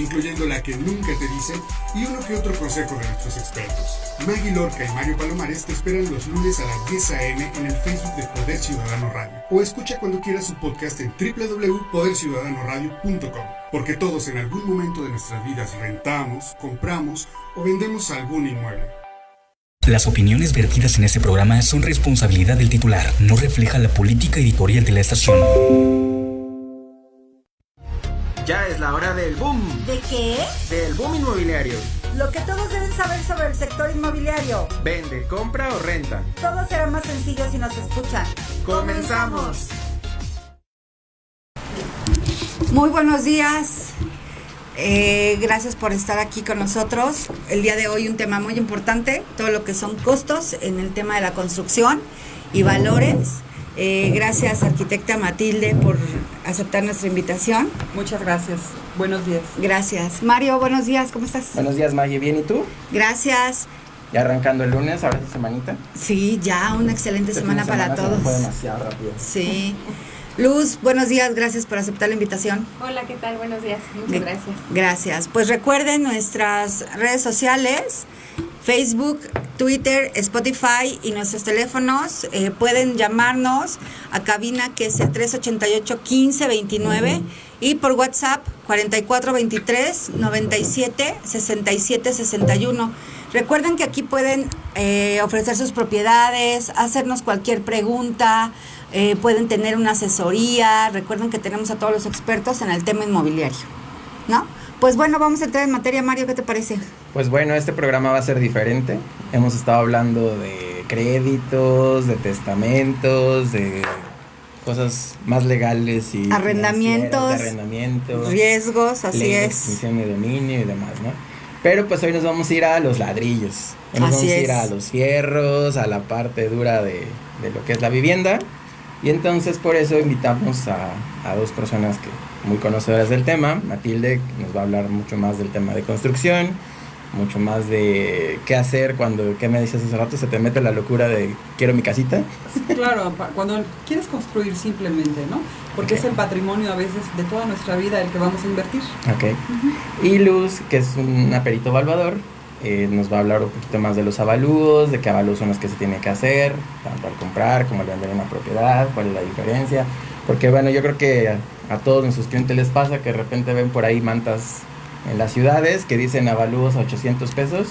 incluyendo la que nunca te dicen y uno que otro consejo de nuestros expertos. Maggie Lorca y Mario Palomares te esperan los lunes a las 10 a.m. en el Facebook de Poder Ciudadano Radio, o escucha cuando quieras su podcast en www.poderciudadanoradio.com, porque todos en algún momento de nuestras vidas rentamos, compramos o vendemos algún inmueble. Las opiniones vertidas en este programa son responsabilidad del titular, no refleja la política editorial de la estación. Ya es la hora del boom. ¿De qué? Del boom inmobiliario. Lo que todos deben saber sobre el sector inmobiliario. Vende, compra o renta. Todo será más sencillo si nos escuchan. ¡Comenzamos! Muy buenos días. Gracias por estar aquí con nosotros. El día de hoy un tema muy importante, todo lo que son costos en el tema de la construcción y valores. Gracias, arquitecta Matilde, por aceptar nuestra invitación. Muchas gracias. Buenos días. Gracias. Mario, buenos días, ¿cómo estás? Buenos días, Maggie. ¿Bien y tú? Gracias. Ya arrancando el lunes, ahora esta semanita. Sí, ya una excelente semana para todos. Fue demasiado rápido. Sí. Luz, buenos días, gracias por aceptar la invitación. Hola, ¿qué tal? Buenos días, muchas gracias. Gracias. Pues recuerden nuestras redes sociales, Facebook, Twitter, Spotify y nuestros teléfonos. Pueden llamarnos a cabina, que es el 388-1529, y por WhatsApp 4423-97-6761. Recuerden que aquí pueden ofrecer sus propiedades, hacernos cualquier pregunta, pueden tener una asesoría. Recuerden que tenemos a todos los expertos en el tema inmobiliario, ¿no? Pues bueno, vamos a entrar en materia. Mario, ¿qué te parece? Pues bueno, este programa va a ser diferente. Hemos estado hablando de créditos, de testamentos, de cosas más legales y arrendamientos, riesgos, así es. Extinción de dominio y demás, ¿no? Pero pues hoy nos vamos a ir a los ladrillos. Hoy nos vamos a ir a los fierros, a la parte dura de lo que es la vivienda. Y entonces por eso invitamos a dos personas que muy conocedoras del tema. Matilde nos va a hablar mucho más del tema de construcción, mucho más de qué hacer cuando, ¿qué me dices hace rato? Se te mete la locura de quiero mi casita. Claro, cuando quieres construir simplemente, ¿no? Porque es el patrimonio a veces de toda nuestra vida el que vamos a invertir. Ok. Y Luz, que es una perito evaluador, nos va a hablar un poquito más de los avalúos, de qué avalúos son los que se tiene que hacer, tanto al comprar como al vender una propiedad, cuál es la diferencia. Porque bueno, yo creo que a todos nuestros clientes les pasa que de repente ven por ahí mantas en las ciudades que dicen avalúos a 800 pesos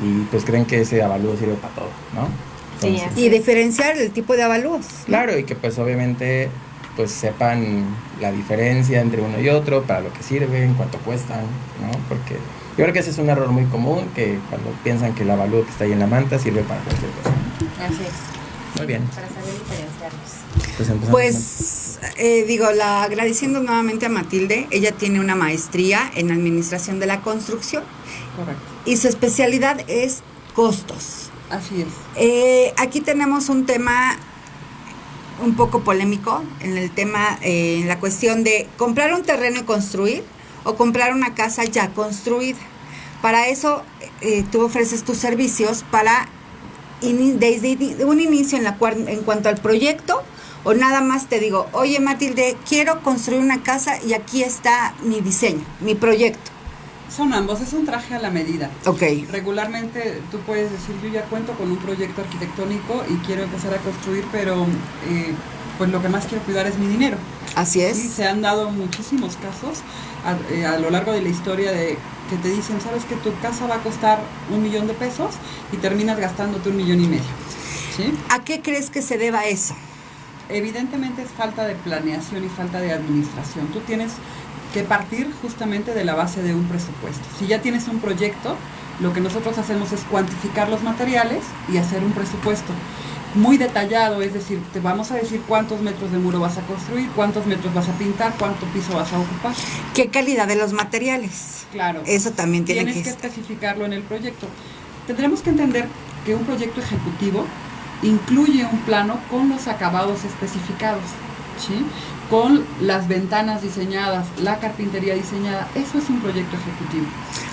y pues creen que ese avalúo sirve para todo, ¿no? Entonces, sí, y diferenciar el tipo de avalúos, ¿no? Claro, y que pues obviamente pues sepan la diferencia entre uno y otro, para lo que sirven, cuánto cuestan, ¿no? Porque yo creo que ese es un error muy común, que cuando piensan que el avalúo que está ahí en la manta sirve para cualquier cosa. Así es. Muy bien. Para saber diferenciarlos. Pues agradeciendo nuevamente a Matilde. Ella tiene una maestría en administración de la construcción. Correcto. Y su especialidad es costos. Así es. Aquí tenemos un tema un poco polémico en el tema, en la cuestión de comprar un terreno y construir, o comprar una casa ya construida. Para eso tú ofreces tus servicios para desde un inicio en cuanto al proyecto, o nada más te digo, oye Matilde, quiero construir una casa y aquí está mi diseño, mi proyecto. Son ambos, es un traje a la medida. Ok. Regularmente tú puedes decir, yo ya cuento con un proyecto arquitectónico y quiero empezar a construir, pero pues lo que más quiero cuidar es mi dinero. Así es. Sí, se han dado muchísimos casos a lo largo de la historia de que te dicen, sabes que tu casa va a costar $1,000,000 y terminas gastándote $1,500,000. ¿Sí? ¿A qué crees que se deba eso? Evidentemente es falta de planeación y falta de administración. Tú tienes que partir justamente de la base de un presupuesto. Si ya tienes un proyecto, lo que nosotros hacemos es cuantificar los materiales y hacer un presupuesto muy detallado, es decir, te vamos a decir cuántos metros de muro vas a construir, cuántos metros vas a pintar, cuánto piso vas a ocupar. ¿Qué calidad de los materiales? Claro. Eso también tienes que especificarlo en el proyecto. Tendremos que entender que un proyecto ejecutivo incluye un plano con los acabados especificados, ¿sí? Con las ventanas diseñadas, la carpintería diseñada. Eso es un proyecto ejecutivo.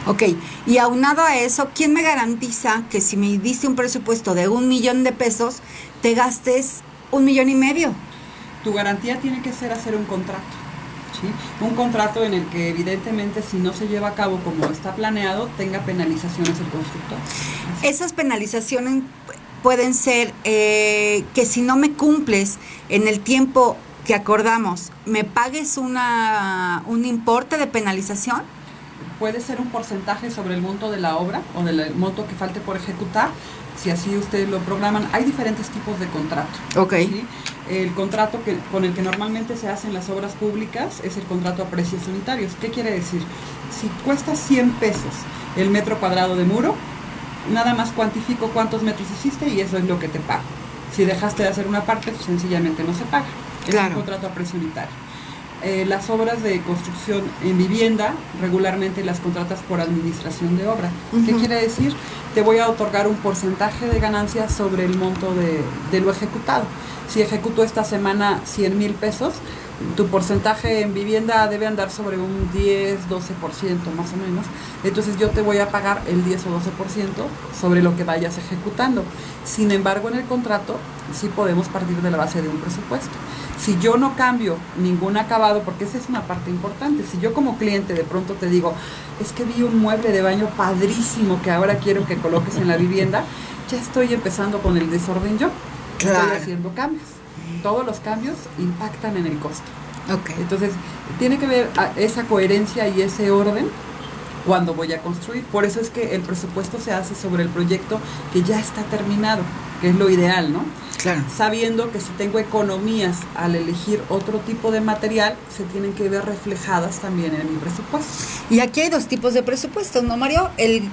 Ok, y aunado a eso, ¿quién me garantiza que si me diste un presupuesto de $1,000,000, te gastes $1,500,000? Tu garantía tiene que ser hacer un contrato, ¿sí? Un contrato en el que evidentemente si no se lleva a cabo como está planeado, tenga penalizaciones el constructor. Esas penalizaciones pueden ser que si no me cumples en el tiempo que acordamos, ¿me pagues un importe de penalización? Puede ser un porcentaje sobre el monto de la obra o del monto que falte por ejecutar, si así ustedes lo programan. Hay diferentes tipos de contrato. Ok. ¿Sí? El contrato con el que normalmente se hacen las obras públicas es el contrato a precios unitarios. ¿Qué quiere decir? Si cuesta 100 pesos el metro cuadrado de muro, nada más cuantifico cuántos metros hiciste y eso es lo que te pago. Si dejaste de hacer una parte, pues sencillamente no se paga. Claro. Es un contrato a precio unitario. Las obras de construcción en vivienda regularmente las contratas por administración de obra. ¿Qué quiere decir? Te voy a otorgar un porcentaje de ganancia sobre el monto de lo ejecutado. Si ejecuto esta semana 100,000 pesos, tu porcentaje en vivienda debe andar sobre un 10, 12% más o menos. Entonces yo te voy a pagar el 10 o 12% sobre lo que vayas ejecutando. Sin embargo, en el contrato sí podemos partir de la base de un presupuesto. Si yo no cambio ningún acabado, porque esa es una parte importante, si yo como cliente de pronto te digo, es que vi un mueble de baño padrísimo que ahora quiero que coloques en la vivienda, ya estoy empezando con el desorden yo. Claro. Estoy haciendo cambios. Todos los cambios impactan en el costo. Ok. Entonces, tiene que ver esa coherencia y ese orden cuando voy a construir. Por eso es que el presupuesto se hace sobre el proyecto que ya está terminado, que es lo ideal, ¿no? Claro. Sabiendo que si tengo economías al elegir otro tipo de material, se tienen que ver reflejadas también en mi presupuesto. Y aquí hay dos tipos de presupuestos, ¿no, Mario? El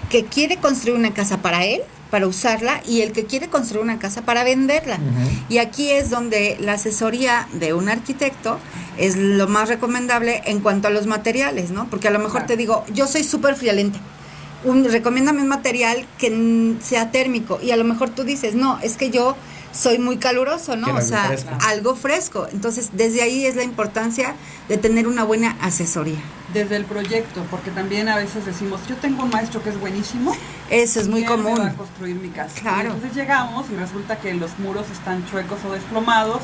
que quiere construir una casa para él, para usarla, y el que quiere construir una casa para venderla. Y aquí es donde la asesoría de un arquitecto es lo más recomendable en cuanto a los materiales, ¿no? Porque a lo mejor te digo, yo soy súper friolenta, recomiéndame un material que sea térmico, y a lo mejor tú dices, no, es que yo soy muy caluroso, ¿no? O sea, algo fresco. Entonces, desde ahí es la importancia de tener una buena asesoría. Desde el proyecto, porque también a veces decimos, yo tengo un maestro que es buenísimo. Eso es muy y él común. me va a construir mi casa. Claro. Y entonces llegamos y resulta que los muros están chuecos o desplomados,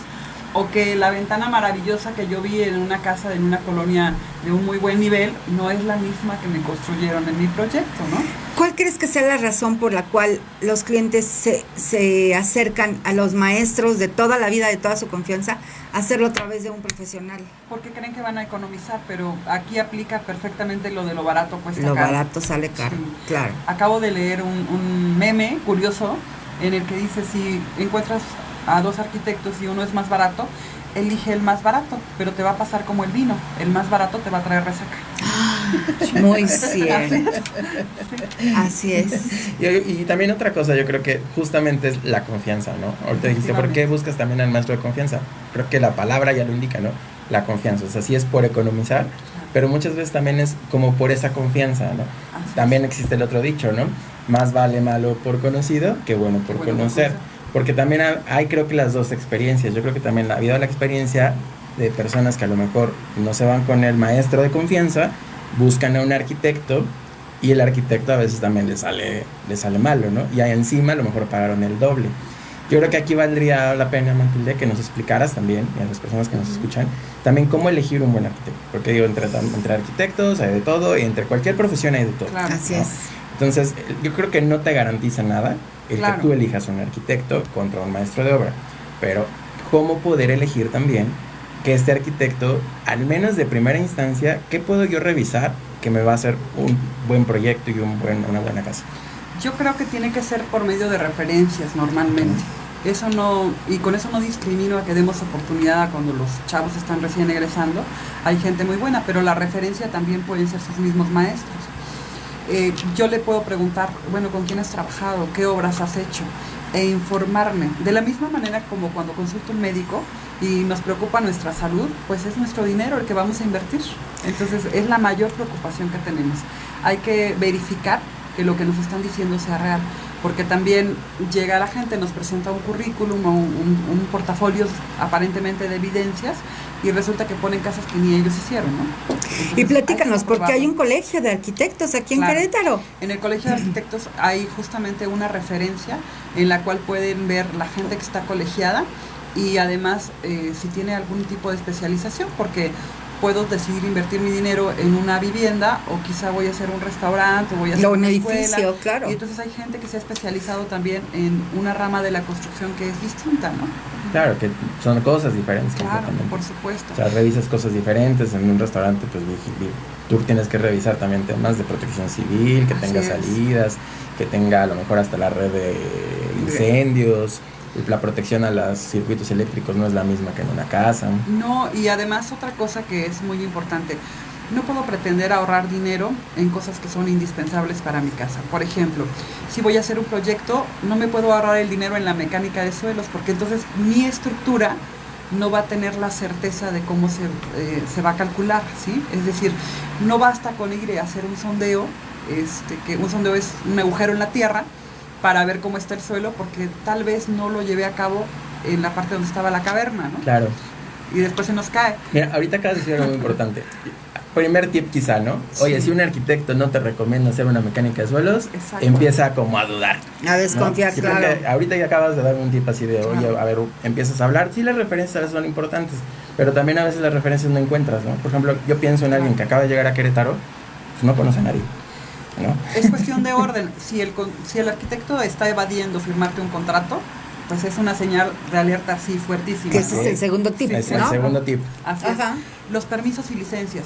o que la ventana maravillosa que yo vi en una casa, en una colonia de un muy buen nivel, no es la misma que me construyeron en mi proyecto, ¿no? ¿Cuál crees que sea la razón por la cual los clientes se acercan a los maestros de toda la vida, de toda su confianza, a hacerlo a través de un profesional? Porque creen que van a economizar, pero aquí aplica perfectamente lo de lo barato cuesta Lo caro. barato sale caro, Sí. claro. Acabo de leer un meme curioso en el que dice, si encuentras a dos arquitectos y uno es más barato, elige el más barato, pero te va a pasar como el vino, el más barato te va a traer resaca. Muy cierto. Así es. Y también otra cosa, yo creo que justamente es la confianza, ¿no? Ahorita dijiste, ¿por qué buscas también al maestro de confianza? Creo que la palabra ya lo indica, ¿no? La confianza, o sea, sí es por economizar, pero muchas veces también es como por esa confianza, ¿no? También existe el otro dicho, ¿no? Más vale malo por conocido que bueno por conocer. Porque también hay creo que las dos experiencias. Yo creo que también ha habido la experiencia de personas que a lo mejor no se van con el maestro de confianza, buscan a un arquitecto y el arquitecto a veces también le sale malo, ¿no? Y ahí encima a lo mejor pagaron el doble. Yo creo que aquí valdría la pena, Matilde, que nos explicaras también, y a las personas que nos escuchan, también cómo elegir un buen arquitecto. Porque digo, entre arquitectos hay de todo, y entre cualquier profesión hay de todo. Claro. Así ¿no? es. Entonces, yo creo que no te garantiza nada el Claro. que tú elijas un arquitecto contra un maestro de obra, pero cómo poder elegir también que este arquitecto, al menos de primera instancia, ¿qué puedo yo revisar que me va a hacer un buen proyecto y una buena casa? Yo creo que tiene que ser por medio de referencias normalmente. Eso no, y con eso no discrimino a que demos oportunidad a cuando los chavos están recién egresando. Hay gente muy buena, pero la referencia también pueden ser sus mismos maestros. Yo le puedo preguntar, bueno, ¿con quién has trabajado? ¿Qué obras has hecho? E informarme. De la misma manera como cuando consulto un médico y nos preocupa nuestra salud, pues es nuestro dinero el que vamos a invertir. Entonces es la mayor preocupación que tenemos. Hay que verificar que lo que nos están diciendo sea real, porque también llega la gente, nos presenta un currículum o un portafolio aparentemente de evidencias y resulta que ponen casas que ni ellos hicieron, ¿no? Entonces, Y platícanos, porque hay comprobarlo. un colegio de arquitectos aquí en Claro. Querétaro. En el Colegio de Arquitectos hay justamente una referencia en la cual pueden ver la gente que está colegiada y además si tiene algún tipo de especialización, porque puedo decidir invertir mi dinero en una vivienda, o quizá voy a hacer un restaurante, o voy a hacer un una edificio, escuela. claro. Y entonces hay gente que se ha especializado también en una rama de la construcción que es distinta, ¿no? Claro, que son cosas diferentes. Claro, completamente. por supuesto. O sea, revisas cosas diferentes. En un restaurante, pues tú tienes que revisar también temas de protección civil, que tenga Así es. salidas, que tenga a lo mejor hasta la red de incendios. La protección a los circuitos eléctricos no es la misma que en una casa. No, y además otra cosa que es muy importante, no puedo pretender ahorrar dinero en cosas que son indispensables para mi casa. Por ejemplo, si voy a hacer un proyecto, no me puedo ahorrar el dinero en la mecánica de suelos, porque entonces mi estructura no va a tener la certeza de cómo se va a calcular, ¿sí? Es decir, no basta con ir a hacer un sondeo, que un sondeo es un agujero en la tierra, para ver cómo está el suelo, porque tal vez no lo llevé a cabo en la parte donde estaba la caverna, ¿no? Claro. Y después se nos cae. Mira, ahorita acabas de decir algo muy importante. Primer tip quizá, ¿no? Oye, Sí. si un arquitecto no te recomienda hacer una mecánica de suelos, Exacto. empieza como a dudar. A desconfiar, Sí, claro. porque ahorita ya acabas de darme un tip así de, oye, Claro. a ver, empiezas a hablar. Sí, las referencias a veces son importantes, pero también a veces las referencias no encuentras, ¿no? Por ejemplo, yo pienso en alguien que acaba de llegar a Querétaro, pues no conoce a nadie, ¿no? Es cuestión de orden. Si el arquitecto está evadiendo firmarte un contrato, pues es una señal de alerta así fuertísima. Que ese ¿no? es el segundo tip, Es ¿no? el segundo tip. Así es. Ajá. Los permisos y licencias.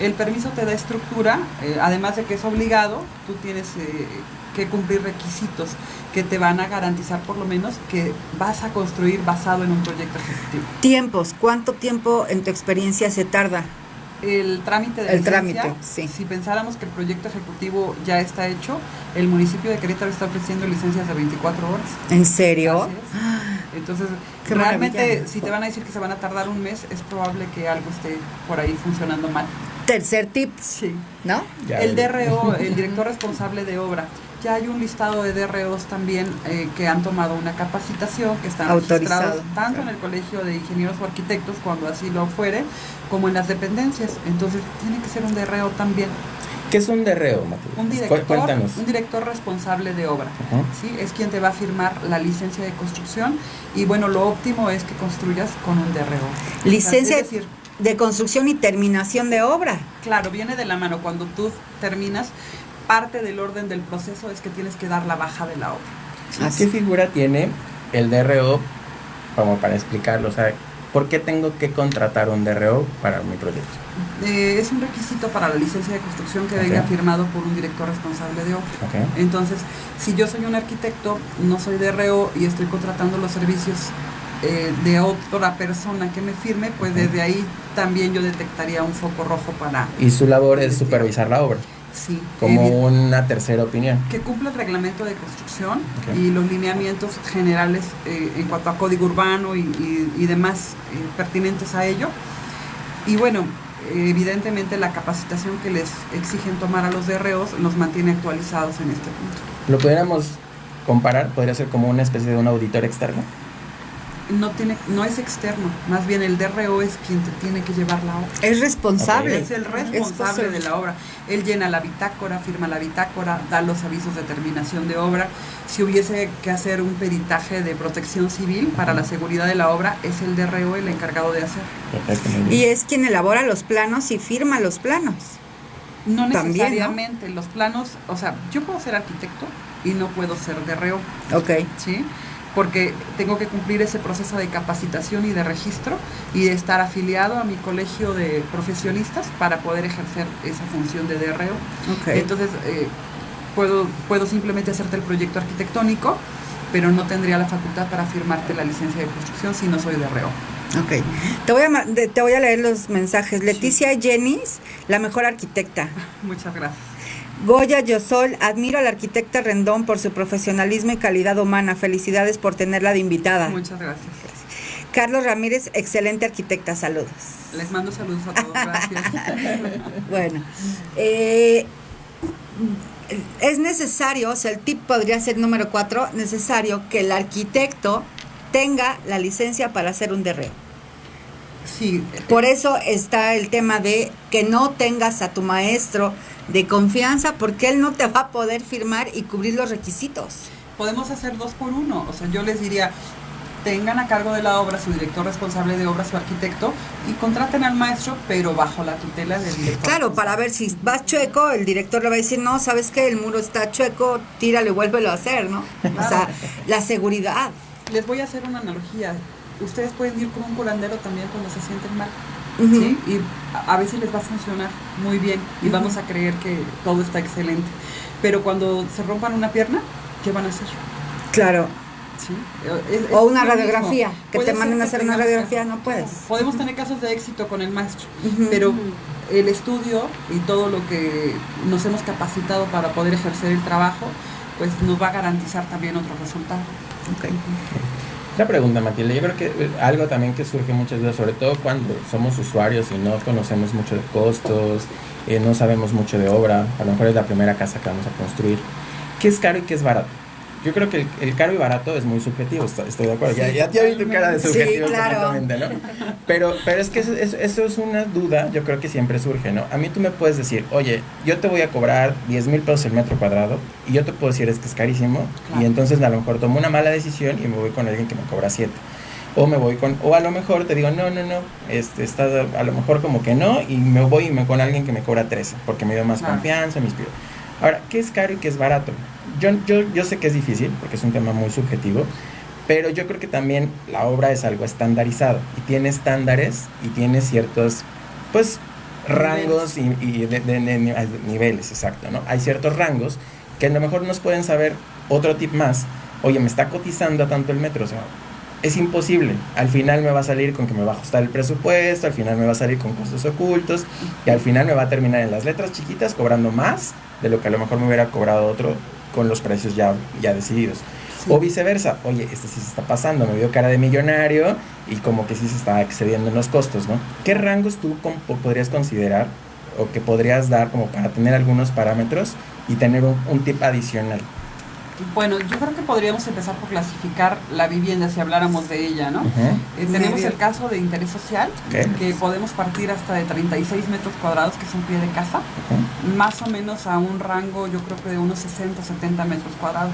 El permiso te da estructura, además de que es obligado, tú tienes que cumplir requisitos que te van a garantizar por lo menos que vas a construir basado en un proyecto ejecutivo. Tiempos, ¿cuánto tiempo en tu experiencia se tarda? El trámite de El licencia, trámite, sí. si pensáramos que el proyecto ejecutivo ya está hecho, el municipio de Querétaro está ofreciendo licencias de 24 horas. ¿En serio? Así es. Entonces, Qué realmente, maravilla. si te van a decir que se van a tardar un mes, es probable que algo esté por ahí funcionando mal. Tercer tip, Sí. ¿no? Ya, El DRO, el director responsable de obra. Ya hay un listado de DROs también que han tomado una capacitación, que están Autorizado. registrados tanto en el Colegio de Ingenieros o Arquitectos, cuando así lo fuere, como en las dependencias. Entonces, tiene que ser un DRO también. ¿Qué es un derreo, Matilde? Cuéntanos. Un director responsable de obra. Ajá. ¿Sí? Es quien te va a firmar la licencia de construcción, y bueno, lo óptimo es que construyas con un DRO. Licencia Es decir, de construcción y terminación de obra. claro, viene de la mano. Cuando tú terminas, parte del orden del proceso es que tienes que dar la baja de la obra. ¿Qué figura tiene el DRO, como para explicarlo? O sea, ¿por qué tengo que contratar un DRO para mi proyecto? Es un requisito para la licencia de construcción que venga firmado por un director responsable de obra. Okay. Entonces, si yo soy un arquitecto, no soy DRO y estoy contratando los servicios de otra persona que me firme, pues desde ahí también yo detectaría un foco rojo para... Y su labor es supervisar la obra, Sí. como una tercera opinión. Que cumpla el reglamento de construcción Ok. y los lineamientos generales en cuanto a código urbano y demás pertinentes a ello. Y bueno, evidentemente la capacitación que les exigen tomar a los DROs los mantiene actualizados en este punto. ¿Lo pudiéramos comparar? ¿Podría ser como una especie de un auditor externo? No es externo, más bien el DRO es quien te tiene que llevar la obra. Es responsable. Es el responsable de la obra. Él llena la bitácora, firma la bitácora, da los avisos de terminación de obra. Si hubiese que hacer un peritaje de protección civil para la seguridad de la obra, es el DRO el encargado de hacer. Perfecto, muy bien. Y es quien elabora los planos y firma los planos. No También, necesariamente, los planos, o sea, yo puedo ser arquitecto y no puedo ser DRO, Ok. ¿sí? Porque tengo que cumplir ese proceso de capacitación y de registro y de estar afiliado a mi colegio de profesionistas para poder ejercer esa función de DRO. Ok. Entonces, puedo simplemente hacerte el proyecto arquitectónico, pero no tendría la facultad para firmarte la licencia de construcción si no soy DRO. Ok. Te voy a leer los mensajes. Leticia Jenis, la mejor arquitecta. Muchas gracias. Goya Yosol, admiro a la arquitecta Rendón por su profesionalismo y calidad humana. Felicidades por tenerla de invitada. Muchas gracias. Carlos Ramírez, excelente arquitecta. Saludos. Les mando saludos a todos. Gracias. Bueno, es necesario, o sea, el tip podría ser número 4, necesario que el arquitecto tenga la licencia para hacer un DRO. Sí. Por eso está el tema de que no tengas a tu maestro de confianza, porque él no te va a poder firmar y cubrir los requisitos. Podemos hacer 2 por 1. O sea, yo les diría, tengan a cargo de la obra su director responsable de obra, su arquitecto, y contraten al maestro, pero bajo la tutela del director. Claro, para ver si vas chueco, el director le va a decir, no, ¿sabes qué? El muro está chueco, tíralo y vuélvelo a hacer, ¿no? Claro. O sea, la seguridad. Les voy a hacer una analogía. Ustedes pueden ir con un curandero también cuando se sienten mal, Ujú. ¿sí? Y a veces les va a funcionar muy bien y vamos a creer que todo está excelente. Pero cuando se rompan una pierna, ¿qué van a hacer? Claro. ¿Sí? O una lo radiografía, mismo. que Puede te manden ser a hacer una tengamos radiografía, no puedes. Podemos tener casos de éxito con el maestro, Ujú. pero el estudio y todo lo que nos hemos capacitado para poder ejercer el trabajo, pues nos va a garantizar también otro resultado. Ok. Otra pregunta, Matilde. Yo creo que algo también que surge muchas veces, sobre todo cuando somos usuarios y no conocemos mucho de costos, no sabemos mucho de obra, a lo mejor es la primera casa que vamos a construir. ¿Qué es caro y qué es barato? Yo creo que el caro y barato es muy subjetivo, estoy de acuerdo. Sí, ya vi tu cara de sí, subjetivo claro. completamente, ¿no? Pero es que eso es una duda, yo creo que siempre surge, ¿no? A mí tú me puedes decir, oye, yo te voy a cobrar 10,000 pesos el metro cuadrado, y yo te puedo decir, es que es carísimo, Claro. y entonces a lo mejor tomo una mala decisión y me voy con alguien que me cobra 7. O a lo mejor te digo, no, está a lo mejor como que no, y me voy con alguien que me cobra 13, porque me dio más Claro. confianza, me inspiro. Ahora, ¿qué es caro y qué es barato? Yo sé que es difícil, porque es un tema muy subjetivo, pero yo creo que también la obra es algo estandarizado, y tiene estándares, y tiene ciertos, pues, rangos y de niveles, exacto, ¿no? Hay ciertos rangos que a lo mejor nos pueden saber otro tip más. Oye, me está cotizando a tanto el metro, o sea, es imposible. Al final me va a salir con que me va a ajustar el presupuesto, al final me va a salir con costos ocultos, y al final me va a terminar en las letras chiquitas cobrando más de lo que a lo mejor me hubiera cobrado otro con los precios ya decididos. Sí. O viceversa, oye, este sí se está pasando, me vio cara de millonario y como que sí se está excediendo en los costos, ¿no? ¿Qué rangos tú podrías considerar o que podrías dar como para tener algunos parámetros y tener un tip adicional? Bueno, yo creo que podríamos empezar por clasificar la vivienda si habláramos de ella, ¿no? Tenemos Medio. el caso de interés social, Ok. que podemos partir hasta de 36 metros cuadrados, que es un pie de casa, más o menos a un rango, yo creo que de unos 60, 70 metros cuadrados.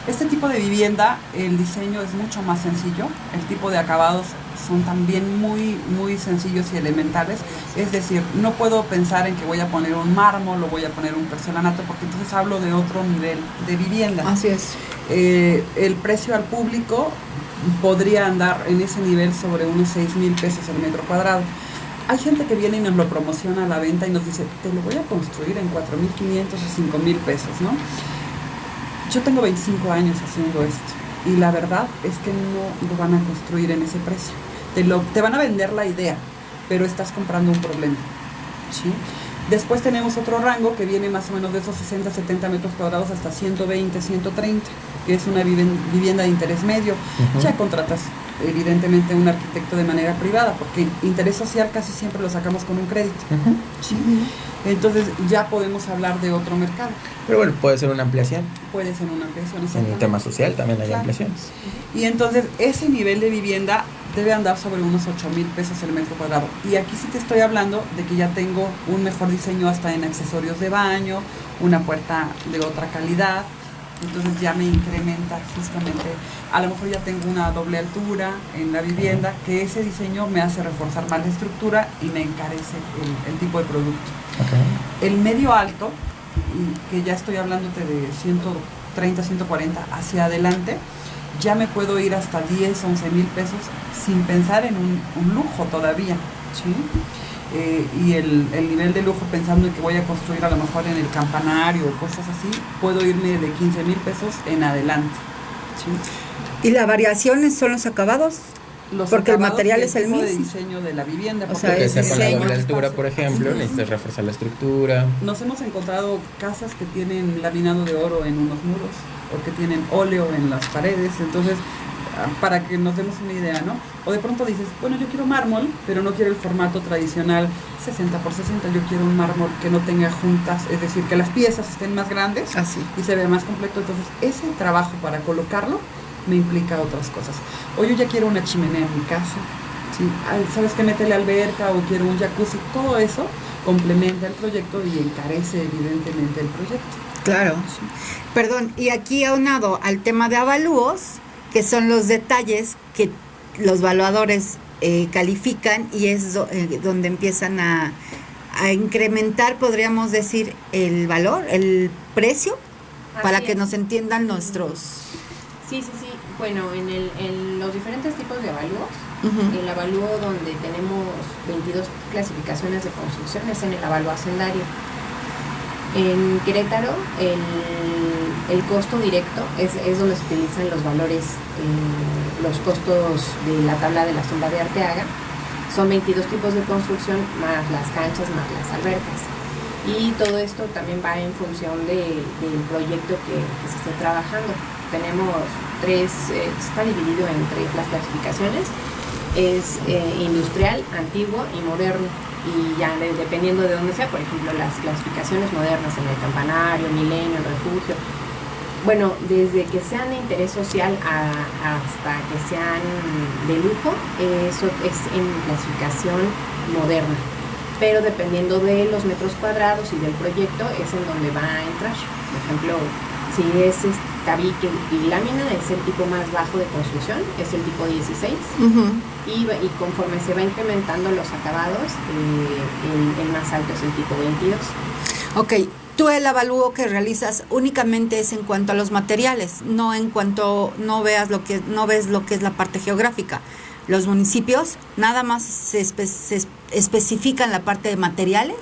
Este tipo de vivienda, el diseño es mucho más sencillo, el tipo de acabados son también muy, muy sencillos y elementales, es decir, no puedo pensar en que voy a poner un mármol o voy a poner un porcelanato, porque entonces hablo de otro nivel de vivienda. Así es. El precio al público podría andar en ese nivel sobre unos 6,000 pesos el metro cuadrado. Hay gente que viene y nos lo promociona a la venta y nos dice, te lo voy a construir en 4,500 o 5,000 pesos, ¿no? Yo tengo 25 años haciendo esto y la verdad es que no lo van a construir en ese precio. Te van a vender la idea, pero estás comprando un problema, ¿sí? Después tenemos otro rango que viene más o menos de esos 60, 70 metros cuadrados hasta 120, 130, que es una vivienda de interés medio. Ujú. Ya contratas evidentemente un arquitecto de manera privada, porque interés social casi siempre lo sacamos con un crédito, ¿sí? Entonces ya podemos hablar de otro mercado. Pero bueno, puede ser una ampliación. Puede ser una ampliación. En el exactamente. tema social también hay Claro. ampliaciones. Y entonces ese nivel de vivienda debe andar sobre unos 8,000 pesos el metro cuadrado. Y aquí sí te estoy hablando de que ya tengo un mejor diseño hasta en accesorios de baño, una puerta de otra calidad. Entonces ya me incrementa justamente, a lo mejor ya tengo una doble altura en la vivienda, que ese diseño me hace reforzar más la estructura y me encarece el tipo de producto. Okay. El medio alto, que ya estoy hablándote de 130, 140 hacia adelante, ya me puedo ir hasta 10, 11,000 pesos sin pensar en un lujo todavía, ¿sí? Y el nivel de lujo, pensando en que voy a construir a lo mejor en el campanario o cosas así, puedo irme de 15,000 pesos en adelante, ¿sí? ¿Y la variación son los acabados? Porque el acabados material y es el tipo de mismo. diseño de la vivienda. O porque sea, Puede es ser con la diseño, doble altura, espacio. por ejemplo, necesitas reforzar la estructura. Nos hemos encontrado casas que tienen laminado de oro en unos muros o que tienen óleo en las paredes, entonces para que nos demos una idea, ¿no? O de pronto dices, bueno, yo quiero mármol, pero no quiero el formato tradicional 60 por 60, yo quiero un mármol que no tenga juntas, es decir, que las piezas estén más grandes Así. y se vea más completo, entonces ese trabajo para colocarlo me implica otras cosas. O yo ya quiero una chimenea en mi casa, ¿sí? ¿Sabes qué? Métele alberca o quiero un jacuzzi, todo eso complementa el proyecto y encarece evidentemente el proyecto. Claro. Perdón, y aquí aunado al tema de avalúos, que son los detalles que los valuadores califican, y es donde empiezan a incrementar, podríamos decir, el valor, el precio, para que nos entiendan nuestros... Sí. Bueno, en los diferentes tipos de avalúos, Uh-huh. el avalúo donde tenemos 22 clasificaciones de construcción es en el avalúo hacendario. En Querétaro, el costo directo es donde se utilizan los valores, los costos de la tabla de la sombra de Arteaga. Son 22 tipos de construcción, más las canchas, más las albercas. Y todo esto también va en función del proyecto que se esté trabajando. Tenemos está dividido en 3 las clasificaciones. Es industrial, antiguo y moderno. Y ya dependiendo de dónde sea, por ejemplo, las clasificaciones modernas en el Campanario, Milenio, el Refugio. Bueno, desde que sean de interés social hasta que sean de lujo, eso es en clasificación moderna. Pero dependiendo de los metros cuadrados y del proyecto, es en donde va a entrar. Por ejemplo, si es tabique y lámina, es el tipo más bajo de construcción, es el tipo 16. Uh-huh. Y conforme se va incrementando los acabados, el más alto es el tipo 22. Ok, tú el avalúo que realizas únicamente es en cuanto a los materiales, no en cuanto no ves lo que es la parte geográfica. Los municipios nada más se especifican la parte de materiales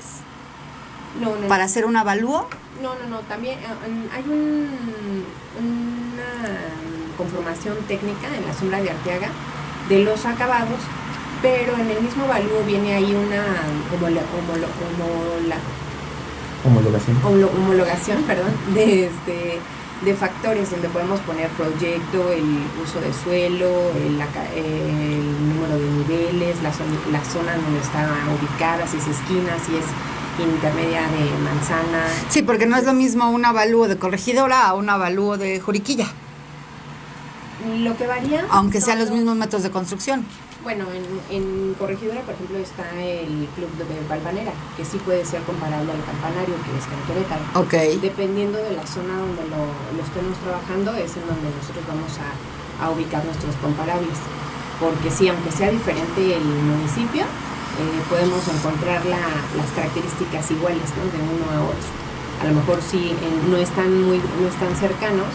No, para hacer un avalúo. No, también hay una conformación técnica en la sombra de Arteaga de los acabados, pero en el mismo avalúo viene ahí una homologación de factores donde podemos poner proyecto, el uso de suelo, el número de niveles, la zona donde está ubicada, si es esquina, si es intermedia de manzana. Sí, porque no es lo mismo un avalúo de Corregidora a un avalúo de Juriquilla, Lo que varía, aunque sean los mismos metros de construcción. Bueno, en Corregidora, por ejemplo, está el Club de Valvanera, que sí puede ser comparable al Campanario, que está en Querétaro. Ok. Dependiendo de la zona donde lo estemos trabajando, es en donde nosotros vamos a ubicar nuestros comparables. Porque sí, aunque sea diferente el municipio, podemos encontrar las características iguales, ¿no?, de uno a otro. A lo mejor sí no están cercanos,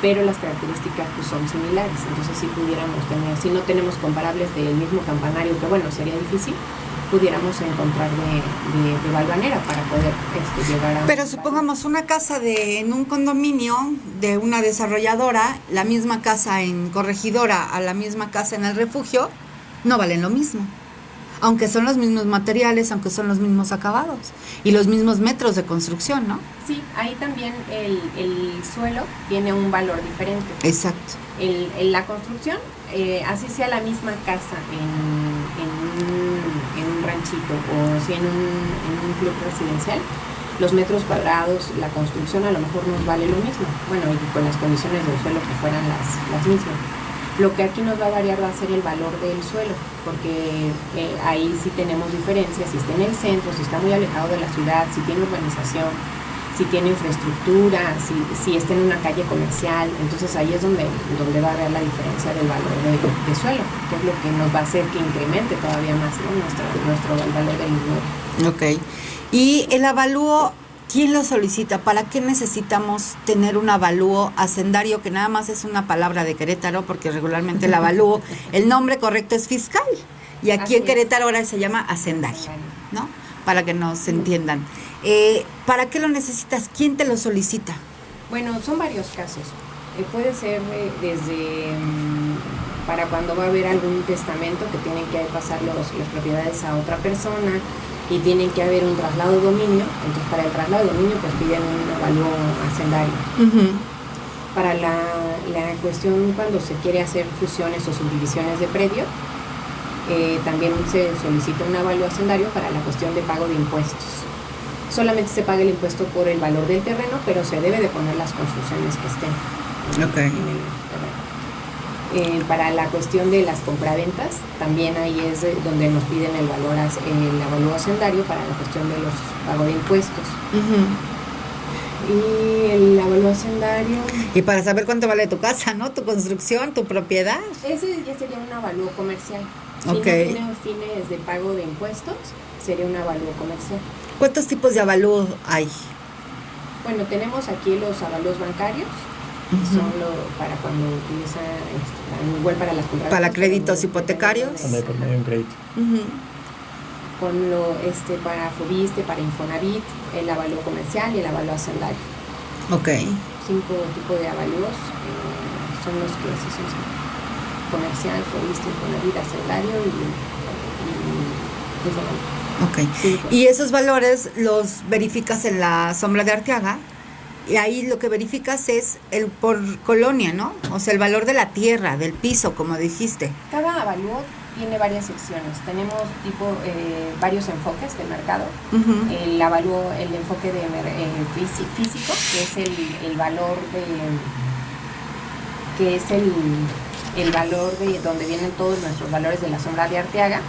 pero las características pues son similares. Entonces si pudiéramos tener, si no tenemos comparables del mismo Campanario, que bueno, sería difícil, pudiéramos encontrar de Valvanera para poder llegar a... Pero supongamos una casa en un condominio de una desarrolladora, la misma casa en Corregidora a la misma casa en el Refugio, no valen lo mismo. Aunque son los mismos materiales, aunque son los mismos acabados y los mismos metros de construcción, ¿no? Sí, ahí también el suelo tiene un valor diferente. Exacto. La construcción, así sea la misma casa en un ranchito o si en un club residencial, los metros cuadrados, la construcción a lo mejor nos vale lo mismo. Bueno, y con las condiciones del suelo que fueran las mismas. Lo que aquí nos va a variar va a ser el valor del suelo, porque ahí sí tenemos diferencias, si está en el centro, si está muy alejado de la ciudad, si tiene urbanización, si tiene infraestructura, si está en una calle comercial. Entonces ahí es donde va a haber la diferencia del valor de suelo, que es lo que nos va a hacer que incremente todavía más, ¿no?, nuestro valor del inmueble. Ok. Y el avalúo, ¿quién lo solicita? ¿Para qué necesitamos tener un avalúo hacendario, que nada más es una palabra de Querétaro, porque regularmente el avalúo, el nombre correcto es fiscal, y aquí en Querétaro ahora se llama hacendario, ¿no? Para que nos entiendan. ¿Para qué lo necesitas? ¿Quién te lo solicita? Bueno, son varios casos. Puede ser desde para cuando va a haber algún testamento que tienen que pasar las propiedades a otra persona, y tienen que haber un traslado de dominio. Entonces para el traslado de dominio pues piden un avalúo hacendario. Uh-huh. Para la cuestión cuando se quiere hacer fusiones o subdivisiones de predio, también se solicita un avalúo hacendario para la cuestión de pago de impuestos. Solamente se paga el impuesto por el valor del terreno, pero se debe de poner las construcciones que estén en el terreno. Para la cuestión de las compraventas, también ahí es donde nos piden el avalúo hacendario para la cuestión de los pagos de impuestos. Uh-huh. Y el avalúo hacendario. Y para saber cuánto vale tu casa, ¿no? Tu construcción, tu propiedad. Ese ya sería un avalúo comercial. Si Ok. no tiene fines de pago de impuestos, sería un avalúo comercial. ¿Cuántos tipos de avalúo hay? Bueno, tenemos aquí los avalúos bancarios, que son para cuando utiliza, igual para las compras. Para créditos hipotecarios. Cuando hay por medio un crédito. Con para Fobiste, para Infonavit, el avalúo comercial y el avalúo hacendario. Ok. 5 tipos de avalúos son los que sí son comercial, Fobiste, Infonavit, hacendario y Infonavit. Ok. Sí, pues. Y esos valores los verificas en la sombra de Arteaga. Y ahí lo que verificas es el por colonia, ¿no? O sea, el valor de la tierra, del piso, como dijiste. Cada avalúo tiene varias secciones. Tenemos varios enfoques de mercado. El avalúo, el enfoque de físico, que es el valor el valor de donde vienen todos nuestros valores de la sombra de Arteaga,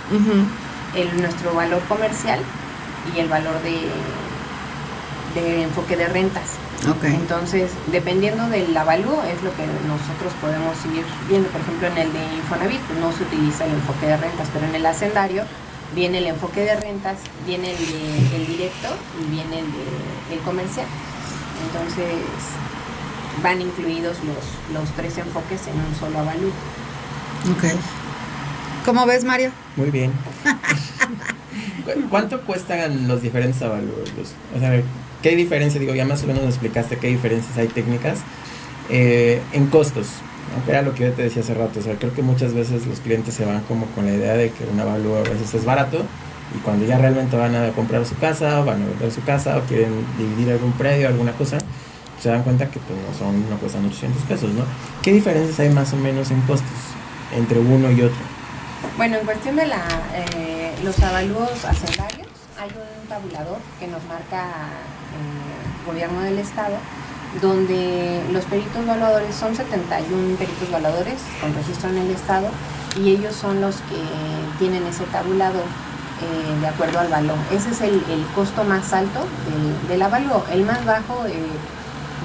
nuestro valor comercial y el valor de enfoque de rentas. Okay. Entonces, dependiendo del avalúo es lo que nosotros podemos ir viendo. Por ejemplo, en el de Infonavit pues, no se utiliza el enfoque de rentas, pero en el hacendario viene el enfoque de rentas, viene el directo y viene el comercial. Entonces, van incluidos los 3 enfoques en un solo avalúo. Ok. ¿Cómo ves, Mario? Muy bien. ¿Cuánto cuestan los diferentes avalúos? O sea, ¿qué diferencia? Digo, ya más o menos nos explicaste qué diferencias hay técnicas en costos. Era lo que yo te decía hace rato. O sea, creo que muchas veces los clientes se van como con la idea de que un avalúo a veces es barato y cuando ya realmente van a comprar su casa, van a vender su casa o quieren dividir algún predio, alguna cosa, se dan cuenta que pues no cuestan 800 pesos, ¿no? ¿Qué diferencias hay más o menos en costos entre uno y otro? Bueno, en cuestión de los avalúos hacendarios, hay un tabulador que nos marca el gobierno del estado, donde los peritos evaluadores son 71 peritos evaluadores con registro en el estado y ellos son los que tienen ese tabulador de acuerdo al valor. Ese es el costo más alto del avalúo. El más bajo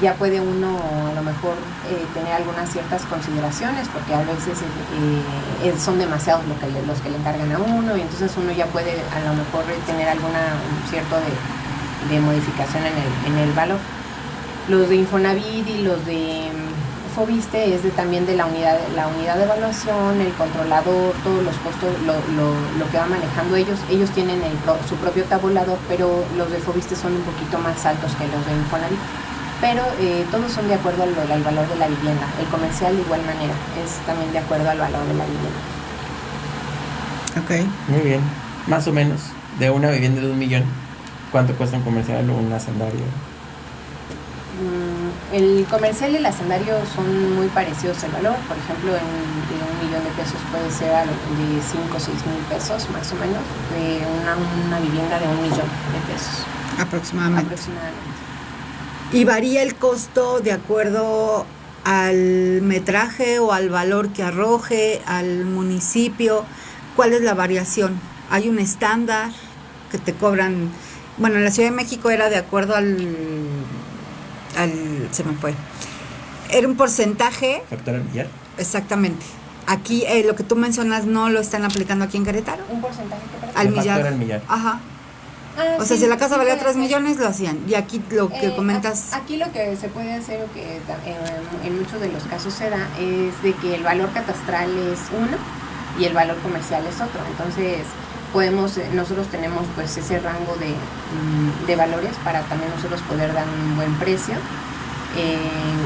ya puede uno a lo mejor tener algunas ciertas consideraciones porque a veces son demasiados los que le encargan a uno y entonces uno ya puede a lo mejor tener un cierto de modificación en el valor. Los de Infonavit y los de Fobiste es también de la unidad de evaluación, el controlador, todos los costos, lo que va manejando ellos tienen su propio tabulador, pero los de Fobiste son un poquito más altos que los de Infonavit. Pero todos son de acuerdo al valor de la vivienda. El comercial de igual manera, es también de acuerdo al valor de la vivienda. Ok. Muy bien. Más o menos, de una vivienda de 1 millón, ¿cuánto cuesta un comercial o un hacendario? El comercial y el hacendario son muy parecidos el valor. Por ejemplo, de 1 millón de pesos puede ser de 5 o 6 mil pesos más o menos, de una vivienda de 1 millón de pesos. Aproximadamente. ¿Y varía el costo de acuerdo al metraje o al valor que arroje, al municipio? ¿Cuál es la variación? ¿Hay un estándar que te cobran? Bueno, en la Ciudad de México era de acuerdo se me fue. Era un porcentaje. ¿Factor al millar? Exactamente. Aquí lo que tú mencionas no lo están aplicando aquí en Querétaro. ¿Un porcentaje que Al millar. Factor al millar. Ajá. O sea, si la casa valía 3 millones, lo hacían. Y aquí lo que comentas... Aquí lo que se puede hacer, o que en muchos de los casos se da, es de que el valor catastral es uno y el valor comercial es otro. Entonces, nosotros tenemos pues ese rango de valores para también nosotros poder dar un buen precio.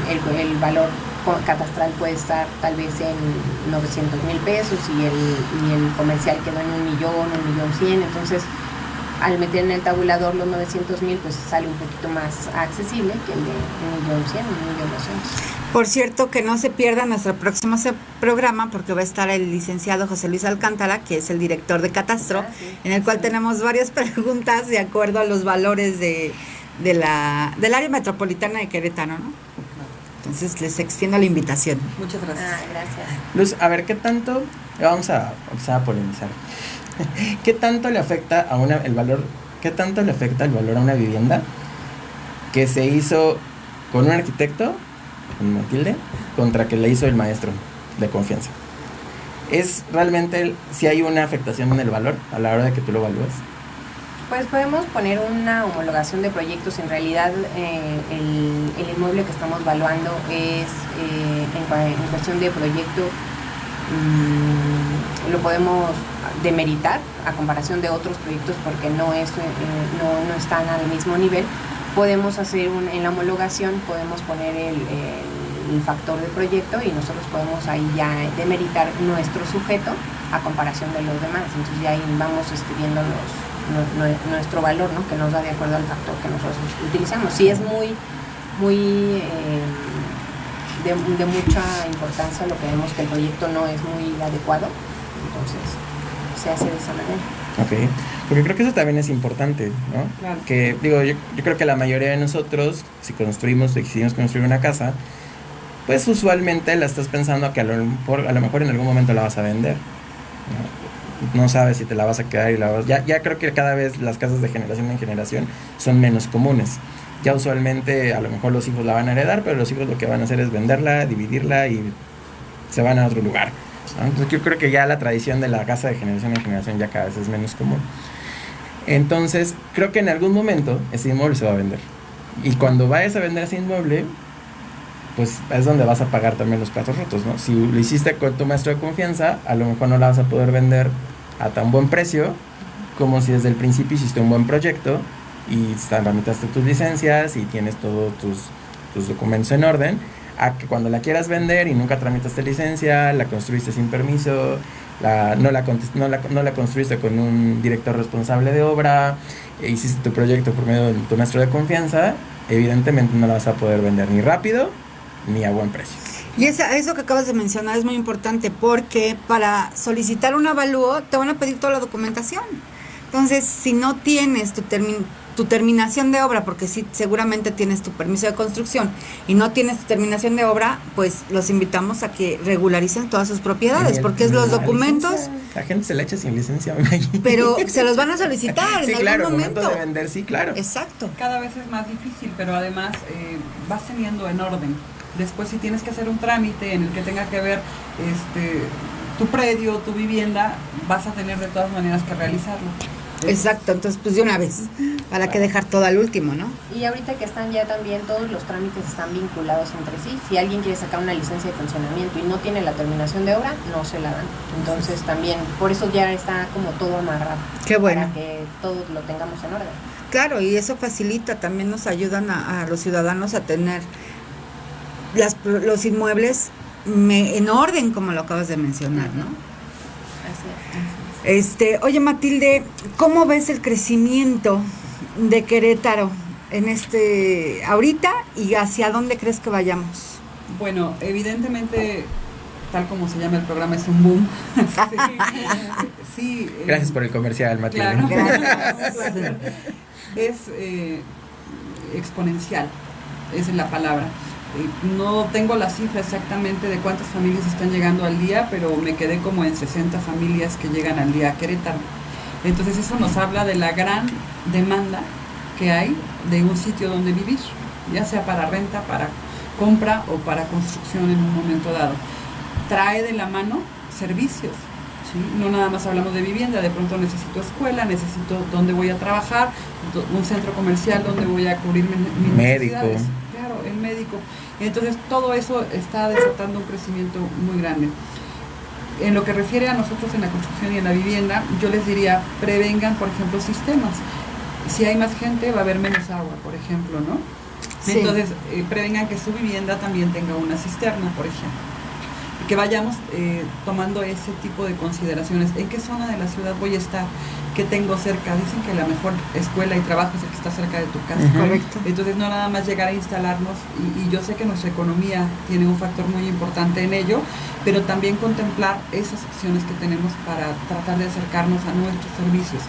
El valor catastral puede estar tal vez en 900,000 pesos y el comercial quedó en 1 millón, 1,100,000. Entonces, al meter en el tabulador los 900,000, pues sale un poquito más accesible que el de 1,100,000, 1,200,000. Por cierto, que no se pierda nuestro próximo programa porque va a estar el licenciado José Luis Alcántara, que es el director de Catastro, en el cual tenemos varias preguntas de acuerdo a los valores del área metropolitana de Querétaro, ¿no? Entonces les extiendo la invitación. Muchas gracias. Gracias. Luz, a ver, ¿qué tanto? Vamos a empezar a polemizar. ¿Qué tanto le afecta el valor a una vivienda que se hizo con un arquitecto, con Matilde, contra que le hizo el maestro de confianza. ¿Es realmente si hay una afectación en el valor a la hora de que tú lo evalúas? Pues podemos poner una homologación de proyectos. En realidad el inmueble que estamos evaluando es en cuestión de proyecto, lo podemos demeritar a comparación de otros proyectos porque no están al mismo nivel. Podemos hacer en la homologación, podemos poner el factor de proyecto y nosotros podemos ahí ya demeritar nuestro sujeto a comparación de los demás. Entonces ya ahí vamos viendo nuestro valor, ¿no? Que nos da de acuerdo al factor que nosotros utilizamos. Si es muy de mucha importancia, lo que vemos que el proyecto no es muy adecuado, entonces se hace de esa manera. Ok, porque creo que eso también es importante, ¿no? Claro. Que digo, yo creo que la mayoría de nosotros, si decidimos construir una casa, pues usualmente la estás pensando que a lo mejor en algún momento la vas a vender, no sabes si te la vas a quedar y ya creo que cada vez las casas de generación en generación son menos comunes. Ya usualmente a lo mejor los hijos la van a heredar, pero los hijos lo que van a hacer es venderla, dividirla y se van a otro lugar, ¿no? Entonces yo creo que ya la tradición de la casa de generación en generación ya cada vez es menos común. Entonces creo que en algún momento ese inmueble se va a vender. Y cuando vayas a vender ese inmueble, pues es donde vas a pagar también los platos rotos, ¿no? Si lo hiciste con tu maestro de confianza, a lo mejor no la vas a poder vender a tan buen precio como si desde el principio hiciste un buen proyecto y tramitaste tus licencias y tienes todos tus documentos en orden, a que cuando la quieras vender y nunca tramitaste licencia, la construiste sin permiso, no la construiste con un director responsable de obra, hiciste tu proyecto por medio de tu maestro de confianza, evidentemente no la vas a poder vender ni rápido ni a buen precio. Y eso que acabas de mencionar es muy importante porque para solicitar un avalúo te van a pedir toda la documentación. Entonces, si no tienes tu terminación de obra, porque sí, seguramente tienes tu permiso de construcción y no tienes tu terminación de obra, pues los invitamos a que regularicen todas sus propiedades, porque es los documentos. Licencia. La gente se la echa sin licencia. Pero se los van a solicitar sí, en claro, algún momento. de vender, sí, claro. Exacto. Cada vez es más difícil, pero además vas teniendo en orden. Después si tienes que hacer un trámite en el que tenga que ver tu predio, tu vivienda, vas a tener de todas maneras que realizarlo. Exacto, entonces pues de una vez, para que dejar todo al último, ¿no? Y ahorita que están ya también, todos los trámites están vinculados entre sí. Si alguien quiere sacar una licencia de funcionamiento y no tiene la terminación de obra, no se la dan. Entonces también, por eso ya está como todo amarrado. Qué bueno. Para que todos lo tengamos en orden. Claro, y eso facilita, también nos ayudan a los ciudadanos a tener los inmuebles en orden, como lo acabas de mencionar, ¿no? Así es. Oye, Matilde, ¿cómo ves el crecimiento de Querétaro en ahorita y hacia dónde crees que vayamos? Bueno, evidentemente, tal como se llama el programa, es un boom. Sí, Gracias por el comercial, Matilde. Claro. Gracias. Es exponencial, esa es la palabra. No tengo la cifra exactamente de cuántas familias están llegando al día, pero me quedé como en 60 familias que llegan al día a Querétaro. Entonces eso nos habla de la gran demanda que hay de un sitio donde vivir, ya sea para renta, para compra o para construcción en un momento dado. Trae de la mano servicios, ¿sí? No nada más hablamos de vivienda, de pronto necesito escuela, necesito dónde voy a trabajar, un centro comercial donde voy a cubrir mis necesidades. Claro, el médico. Entonces todo eso está desatando un crecimiento muy grande. En lo que refiere a nosotros en la construcción y en la vivienda, yo les diría, prevengan, por ejemplo, sistemas. Si hay más gente, va a haber menos agua, por ejemplo, ¿no? Sí. Entonces, prevengan que su vivienda también tenga una cisterna, por ejemplo. Y que vayamos tomando ese tipo de consideraciones. ¿En qué zona de la ciudad voy a estar? ¿Qué tengo cerca? Dicen que la mejor escuela y trabajo es el que está cerca de tu casa. Correcto. Entonces no nada más llegar a instalarnos, y yo sé que nuestra economía tiene un factor muy importante en ello, pero también contemplar esas opciones que tenemos para tratar de acercarnos a nuestros servicios.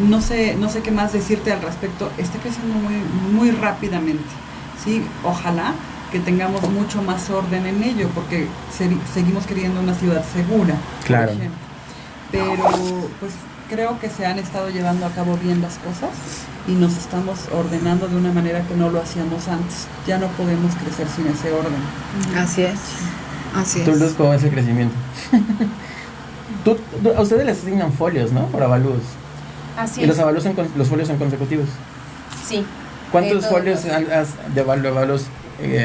No sé qué más decirte al respecto. Está creciendo muy, muy rápidamente, ¿sí? Ojalá que tengamos mucho más orden en ello, porque seguimos queriendo una ciudad segura, claro. Por ejemplo. Pero pues creo que se han estado llevando a cabo bien las cosas. y nos estamos ordenando de una manera que no lo hacíamos antes. Ya no podemos crecer sin ese orden. Así es. Así es. Tú, Luz, ¿cómo es el crecimiento? A ustedes les asignan folios, ¿no? Por avalúos. Así Y los es. los folios son consecutivos. Sí. ¿Cuántos Todos folios los- de avalúos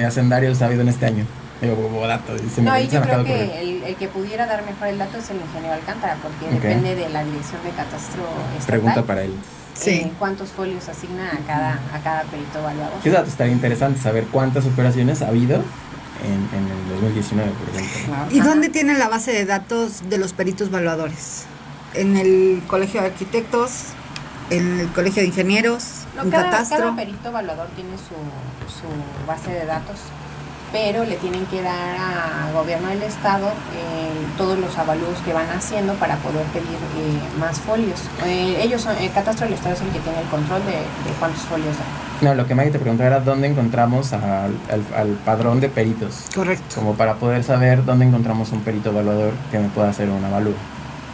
hacendarios ha habido en este año? Digo, como dato. No, y yo creo que el que pudiera dar mejor el dato es el ingeniero Alcántara, porque Ok. depende de la dirección de catastro estatal. Pregunta para él. Sí. ¿Cuántos folios asigna a cada perito evaluador? Ese dato estaría interesante, saber cuántas operaciones ha habido en el 2019, por ejemplo. Claro. ¿Y Ajá. dónde tienen la base de datos de los peritos evaluadores? ¿En el Colegio de Arquitectos? ¿En el Colegio de Ingenieros? No, ¿En cada Catastro? perito evaluador tiene su base de datos, pero le tienen que dar a gobierno del estado todos los avalúos que van haciendo para poder pedir más folios. Ellos son, el catastro del estado es el que tiene el control de cuántos folios dan. No, lo que Maggie te preguntaba era dónde encontramos al padrón de peritos. Correcto. Como para poder saber dónde encontramos un perito evaluador que me pueda hacer un avalúo.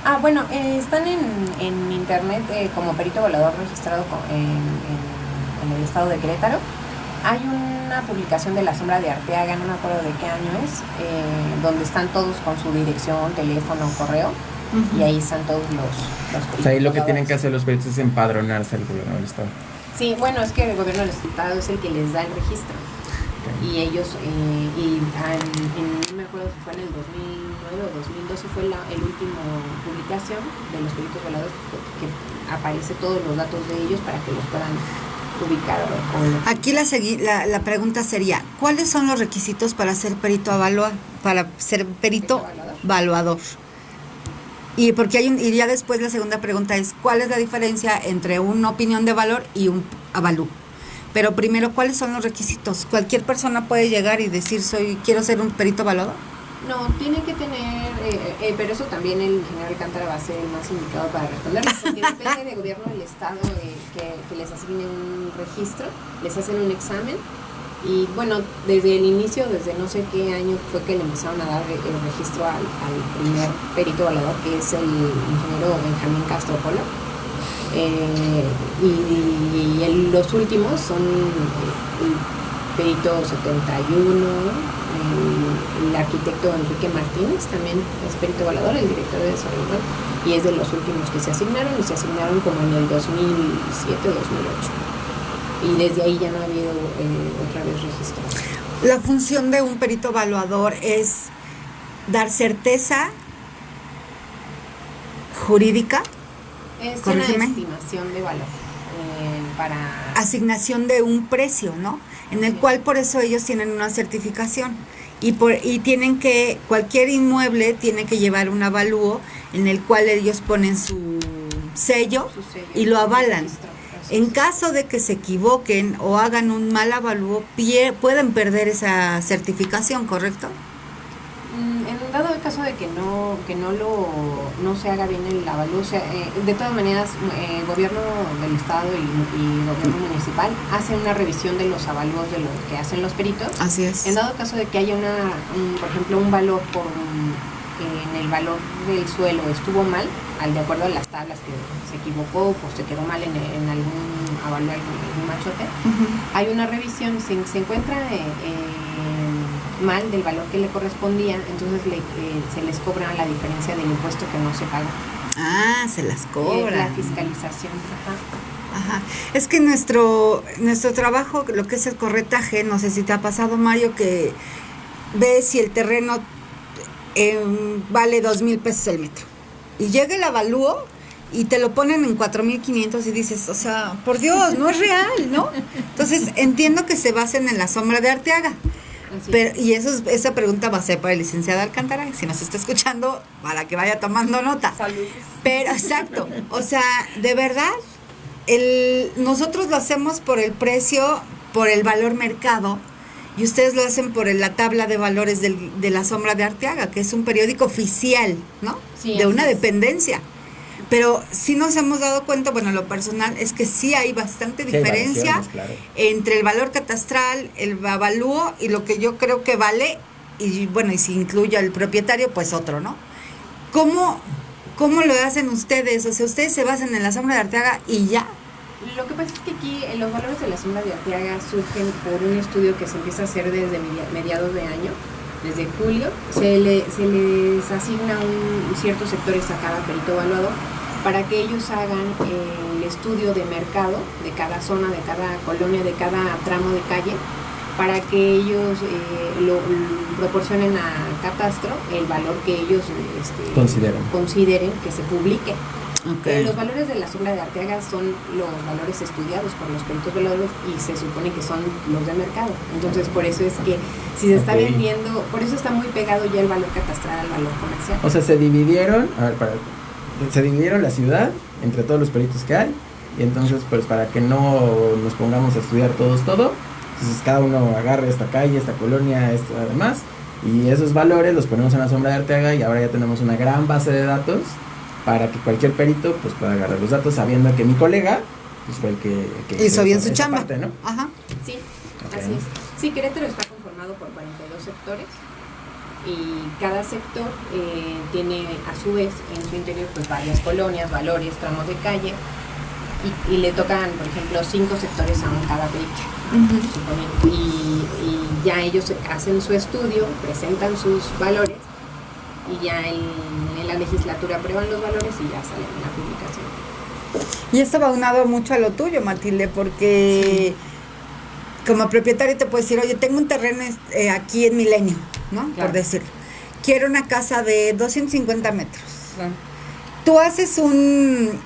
Ah, bueno, están en internet como perito evaluador registrado en el estado de Querétaro. Hay una publicación de La Sombra de Arteaga, no me acuerdo de qué año es, donde están todos con su dirección, teléfono, correo, y ahí están todos los O sea, ahí lo que evaluadores. tienen que hacer los peritos es empadronarse al gobierno del estado. Sí, bueno, es que el gobierno del estado es el que les da el registro. Y ellos, no me acuerdo si fue en el 2009 o 2012, fue el último publicación de los peritos evaluadores que aparece todos los datos de ellos para que los puedan ubicar. Aquí la pregunta sería, ¿cuáles son los requisitos para ser perito evaluador? Y porque y ya después la segunda pregunta es, ¿cuál es la diferencia entre una opinión de valor y un avalúo? Pero primero, ¿cuáles son los requisitos? ¿Cualquier persona puede llegar y decir, quiero ser un perito evaluador? No, tienen que tener, pero eso también el ingeniero Alcántara va a ser el más indicado para responderlo, porque depende del gobierno del estado que les asigne un registro, les hacen un examen, y bueno, desde el inicio, desde no sé qué año fue que le empezaron a dar el registro al primer perito evaluador, que es el ingeniero Benjamín Castro Polo. Los últimos son el perito 71, el arquitecto Enrique Martínez, también es perito evaluador, el director de desarrollo, y es de los últimos que se asignaron, y se asignaron como en el 2007-2008. Y desde ahí ya no ha habido otra vez registro. La función de un perito evaluador es dar certeza jurídica, Es corrígeme, una estimación de valor para... asignación de un precio, ¿no? En el cual por eso ellos tienen una certificación y tienen que, cualquier inmueble tiene que llevar un avalúo en el cual ellos ponen su sello y lo avalan. registro. En caso de que se equivoquen o hagan un mal avalúo, pueden perder esa certificación, ¿correcto? En dado el caso de que no se haga bien el avalúo, o sea, de todas maneras, el gobierno del estado y gobierno municipal hacen una revisión de los avalúos de lo que hacen los peritos. Así es. En dado caso de que haya por ejemplo, un valor en el valor del suelo estuvo mal, de acuerdo a las tablas que se equivocó, pues se quedó mal en algún avalúo, algún machote, hay una revisión, si se encuentra mal del valor que le correspondía, entonces se les cobra la diferencia del impuesto que no se pagó. Ah, se las cobran. La fiscalización. Ajá. Es que nuestro trabajo, lo que es el corretaje, no sé si te ha pasado, Mario, que ves si el terreno vale 2,000 pesos el metro. Y llega el avalúo y te lo ponen en 4,500 y dices, o sea, por Dios, no es real, ¿no? Entonces, entiendo que se basen en La Sombra de Arteaga. Pero, y esa pregunta va a ser para el licenciado Alcántara, si nos está escuchando, para que vaya tomando nota. Saludos. Pero, exacto, o sea, de verdad, nosotros lo hacemos por el precio, por el valor mercado, y ustedes lo hacen por la tabla de valores de La Sombra de Arteaga, que es un periódico oficial, ¿no? Sí, de una así es. dependencia. Pero sí nos hemos dado cuenta, bueno, lo personal, es que sí hay bastante Sí hay diferencia variaciones, claro. entre el valor catastral, el avalúo y lo que yo creo que vale, y bueno, y si incluye al propietario, pues otro, ¿no? ¿Cómo lo hacen ustedes? O sea, ustedes se basan en La Sombra de Arteaga y ya. Lo que pasa es que aquí los valores de la sombra de Arteaga surgen por un estudio que se empieza a hacer desde mediados de año, desde julio. Se les asigna ciertos sectores a cada perito evaluador para que ellos hagan el estudio de mercado de cada zona, de cada colonia, de cada tramo de calle, para que ellos lo proporcionen a Catastro el valor que ellos consideren que se publique. Okay. Los valores de la sombra de Arteaga son los valores estudiados por los peritos veladores y se supone que son los de mercado. Entonces, por eso es que si se está vendiendo, por eso está muy pegado ya el valor catastral al valor comercial. O sea, se dividieron la ciudad entre todos los peritos que hay, y entonces, pues para que no nos pongamos a estudiar todos todo, entonces cada uno agarre esta calle, esta colonia, esta además, y esos valores los ponemos en la sombra de Arteaga, y ahora ya tenemos una gran base de datos para que cualquier perito pues pueda agarrar los datos sabiendo que mi colega pues fue el que hizo bien su chamba, parte, ¿no? Ajá. Sí, okay. Así es. Sí, Querétaro está conformado por 42 sectores y cada sector tiene a su vez en su interior pues varias colonias, valores, tramos de calle y le tocan, por ejemplo, 5 sectores a cada perito. Y ya ellos hacen su estudio, presentan sus valores y ya en la legislatura aprueban los valores y ya salen en la publicación. Y esto va unado mucho a lo tuyo, Matilde, porque como propietario te puedes decir, oye, tengo un terreno aquí en Milenio, ¿no? Claro. Por decirlo. Quiero una casa de 250 metros. Claro. Tú haces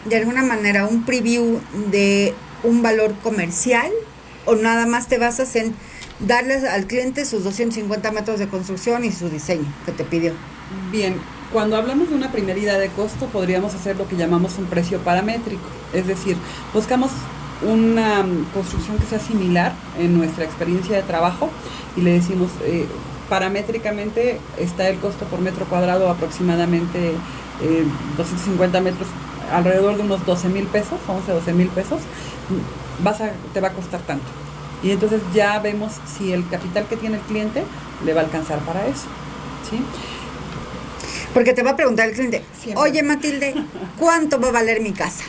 de alguna manera, un preview de un valor comercial o nada más te basas en darles al cliente sus 250 metros de construcción y su diseño que te pidió. Bien, cuando hablamos de una primera idea de costo, podríamos hacer lo que llamamos un precio paramétrico. Es decir, buscamos una construcción que sea similar en nuestra experiencia de trabajo y le decimos, paramétricamente está el costo por metro cuadrado aproximadamente 250 metros, alrededor de unos 12,000 pesos, 12,000 pesos, te va a costar tanto. Y entonces ya vemos si el capital que tiene el cliente le va a alcanzar para eso, ¿sí? Porque te va a preguntar el cliente, siempre. Oye Matilde, ¿cuánto va a valer mi casa?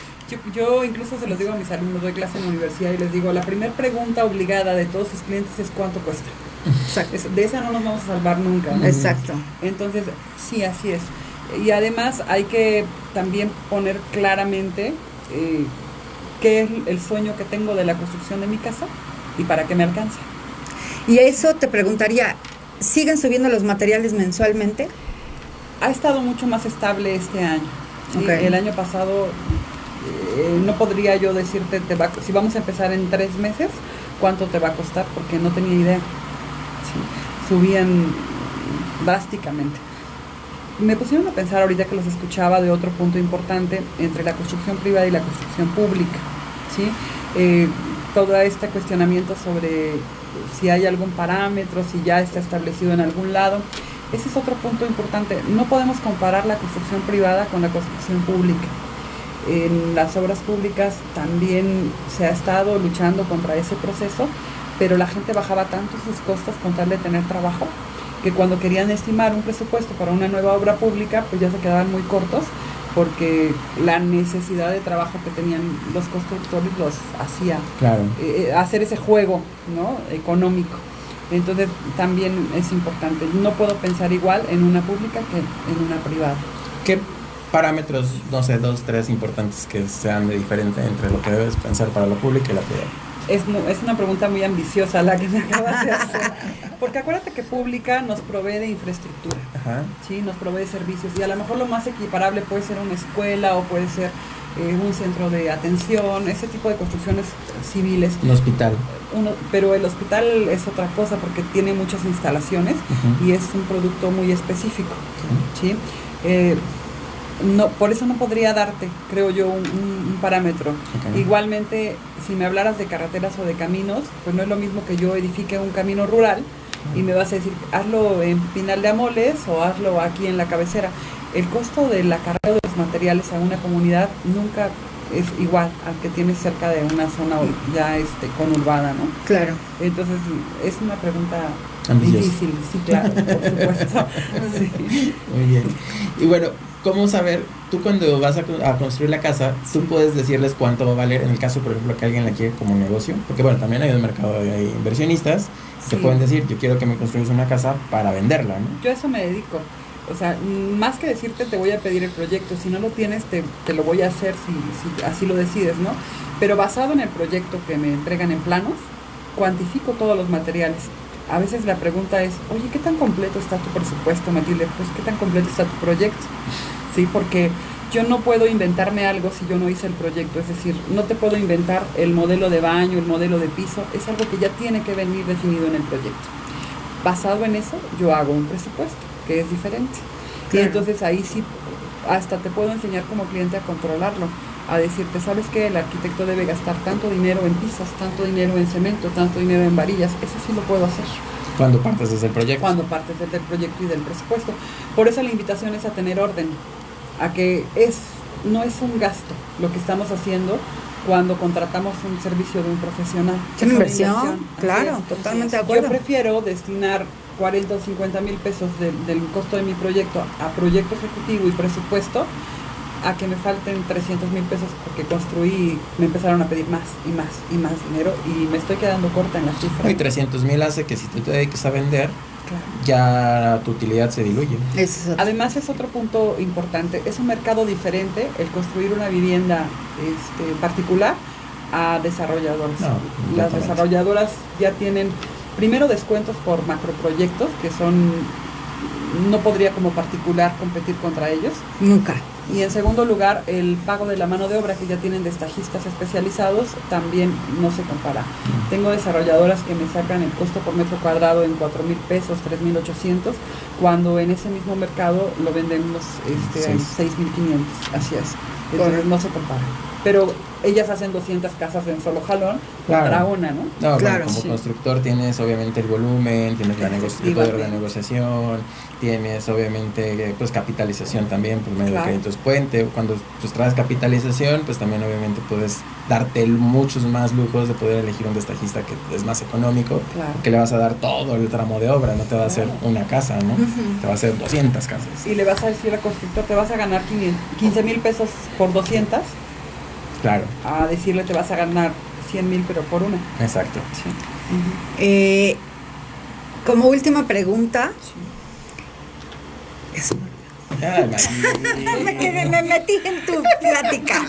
Yo incluso se los digo a mis alumnos, doy clase en la universidad y les digo, la primera pregunta obligada de todos sus clientes es ¿cuánto cuesta? Exacto. De esa no nos vamos a salvar nunca, ¿no? Exacto. Entonces, sí, así es. Y además hay que también poner claramente qué es el sueño que tengo de la construcción de mi casa y para qué me alcanza. Y eso te preguntaría, ¿siguen subiendo los materiales mensualmente? Ha estado mucho más estable este año. ¿Sí? Okay. El año pasado no podría yo decirte, si vamos a empezar en 3 meses, ¿cuánto te va a costar? Porque no tenía idea. Sí, subían drásticamente. Me pusieron a pensar ahorita que los escuchaba de otro punto importante entre la construcción privada y la construcción pública, ¿sí? Todo este cuestionamiento sobre si hay algún parámetro, si ya está establecido en algún lado. Ese es otro punto importante. No podemos comparar la construcción privada con la construcción pública. En las obras públicas también se ha estado luchando contra ese proceso, pero la gente bajaba tanto sus costos con tal de tener trabajo, que cuando querían estimar un presupuesto para una nueva obra pública, pues ya se quedaban muy cortos, porque la necesidad de trabajo que tenían los constructores los hacía hacer ese juego, ¿no? Económico. Entonces también es importante. No puedo pensar igual en una pública que en una privada. ¿Qué parámetros, no sé, 2, 3 importantes que sean de diferente entre lo que debes pensar para la pública y la privada? Es una pregunta muy ambiciosa la que me acabas de hacer, porque acuérdate que pública nos provee de infraestructura, ¿sí? Nos provee de servicios, y a lo mejor lo más equiparable puede ser una escuela o puede ser un centro de atención, ese tipo de construcciones civiles. Un hospital. Pero el hospital es otra cosa porque tiene muchas instalaciones y es un producto muy específico, ¿sí? No, por eso no podría darte, creo yo, un parámetro. Igualmente, si me hablaras de carreteras o de caminos, pues no es lo mismo que yo edifique un camino rural y me vas a decir, hazlo en Pinal de Amoles o hazlo aquí en la cabecera. El costo del acarreo de los materiales a una comunidad nunca es igual al que tienes cerca de una zona ya conurbada, ¿no? Claro. Entonces, es una pregunta ambiciosa. Difícil, sí, claro, por supuesto. Sí. Muy bien. Y bueno, ¿cómo saber tú cuando vas a construir la casa, tú puedes decirles cuánto va a valer en el caso, por ejemplo, que alguien la quiere como negocio, porque bueno, también hay un mercado de inversionistas que pueden decir, yo quiero que me construyas una casa para venderla, ¿no? Yo a eso me dedico. O sea, más que decirte te voy a pedir el proyecto, si no lo tienes te lo voy a hacer si así lo decides, ¿no? Pero basado en el proyecto que me entregan en planos, cuantifico todos los materiales. A veces la pregunta es, oye, ¿qué tan completo está tu presupuesto, Matilde? Pues, ¿qué tan completo está tu proyecto? Sí, porque yo no puedo inventarme algo si yo no hice el proyecto, es decir, no te puedo inventar el modelo de baño, el modelo de piso, es algo que ya tiene que venir definido en el proyecto. Basado en eso, yo hago un presupuesto, que es diferente. Claro. Y entonces ahí sí, hasta te puedo enseñar como cliente a controlarlo, a decirte, ¿sabes qué? El arquitecto debe gastar tanto dinero en pisos, tanto dinero en cemento, tanto dinero en varillas, eso sí lo puedo hacer. Cuando partes desde el proyecto. Cuando partes desde el proyecto y del presupuesto. Por eso la invitación es a tener orden, a que no es un gasto lo que estamos haciendo cuando contratamos un servicio de un profesional. Es una inversión, claro, totalmente de acuerdo. Yo prefiero destinar 40 o 50 mil pesos del costo de mi proyecto a proyecto ejecutivo y presupuesto, a que me falten 300 mil pesos porque construí y me empezaron a pedir más y más y más dinero y me estoy quedando corta en la cifra. Y 300 mil hace que si tú te dediques a vender, claro, ya tu utilidad se diluye. Además es otro punto importante, es un mercado diferente el construir una vivienda particular a desarrolladoras. No, las desarrolladoras ya tienen primero descuentos por macroproyectos que no podría como particular competir contra ellos. Nunca. Y en segundo lugar, el pago de la mano de obra que ya tienen destajistas especializados también no se compara. Tengo desarrolladoras que me sacan el costo por metro cuadrado en 4,000 pesos, 3,800, cuando en ese mismo mercado lo vendemos en 6,500. Así es. Entonces no se compara. Pero ellas hacen 200 casas en solo jalón, contra una, ¿no? No, claro, bueno, como constructor tienes obviamente el volumen, tienes el poder de la negociación, tienes obviamente pues capitalización también por medio de créditos puente. Cuando pues traes capitalización, pues también obviamente puedes darte muchos más lujos de poder elegir un destajista que es más económico, que le vas a dar todo el tramo de obra, no te va a hacer una casa, ¿no? Te va a hacer 200 casas. Y le vas a decir al constructor, te vas a ganar 15 mil pesos por 200. Claro. A decirle te vas a ganar 100,000 pero por una. Exacto. Sí. Como última pregunta. Sí. Me metí en tu plática,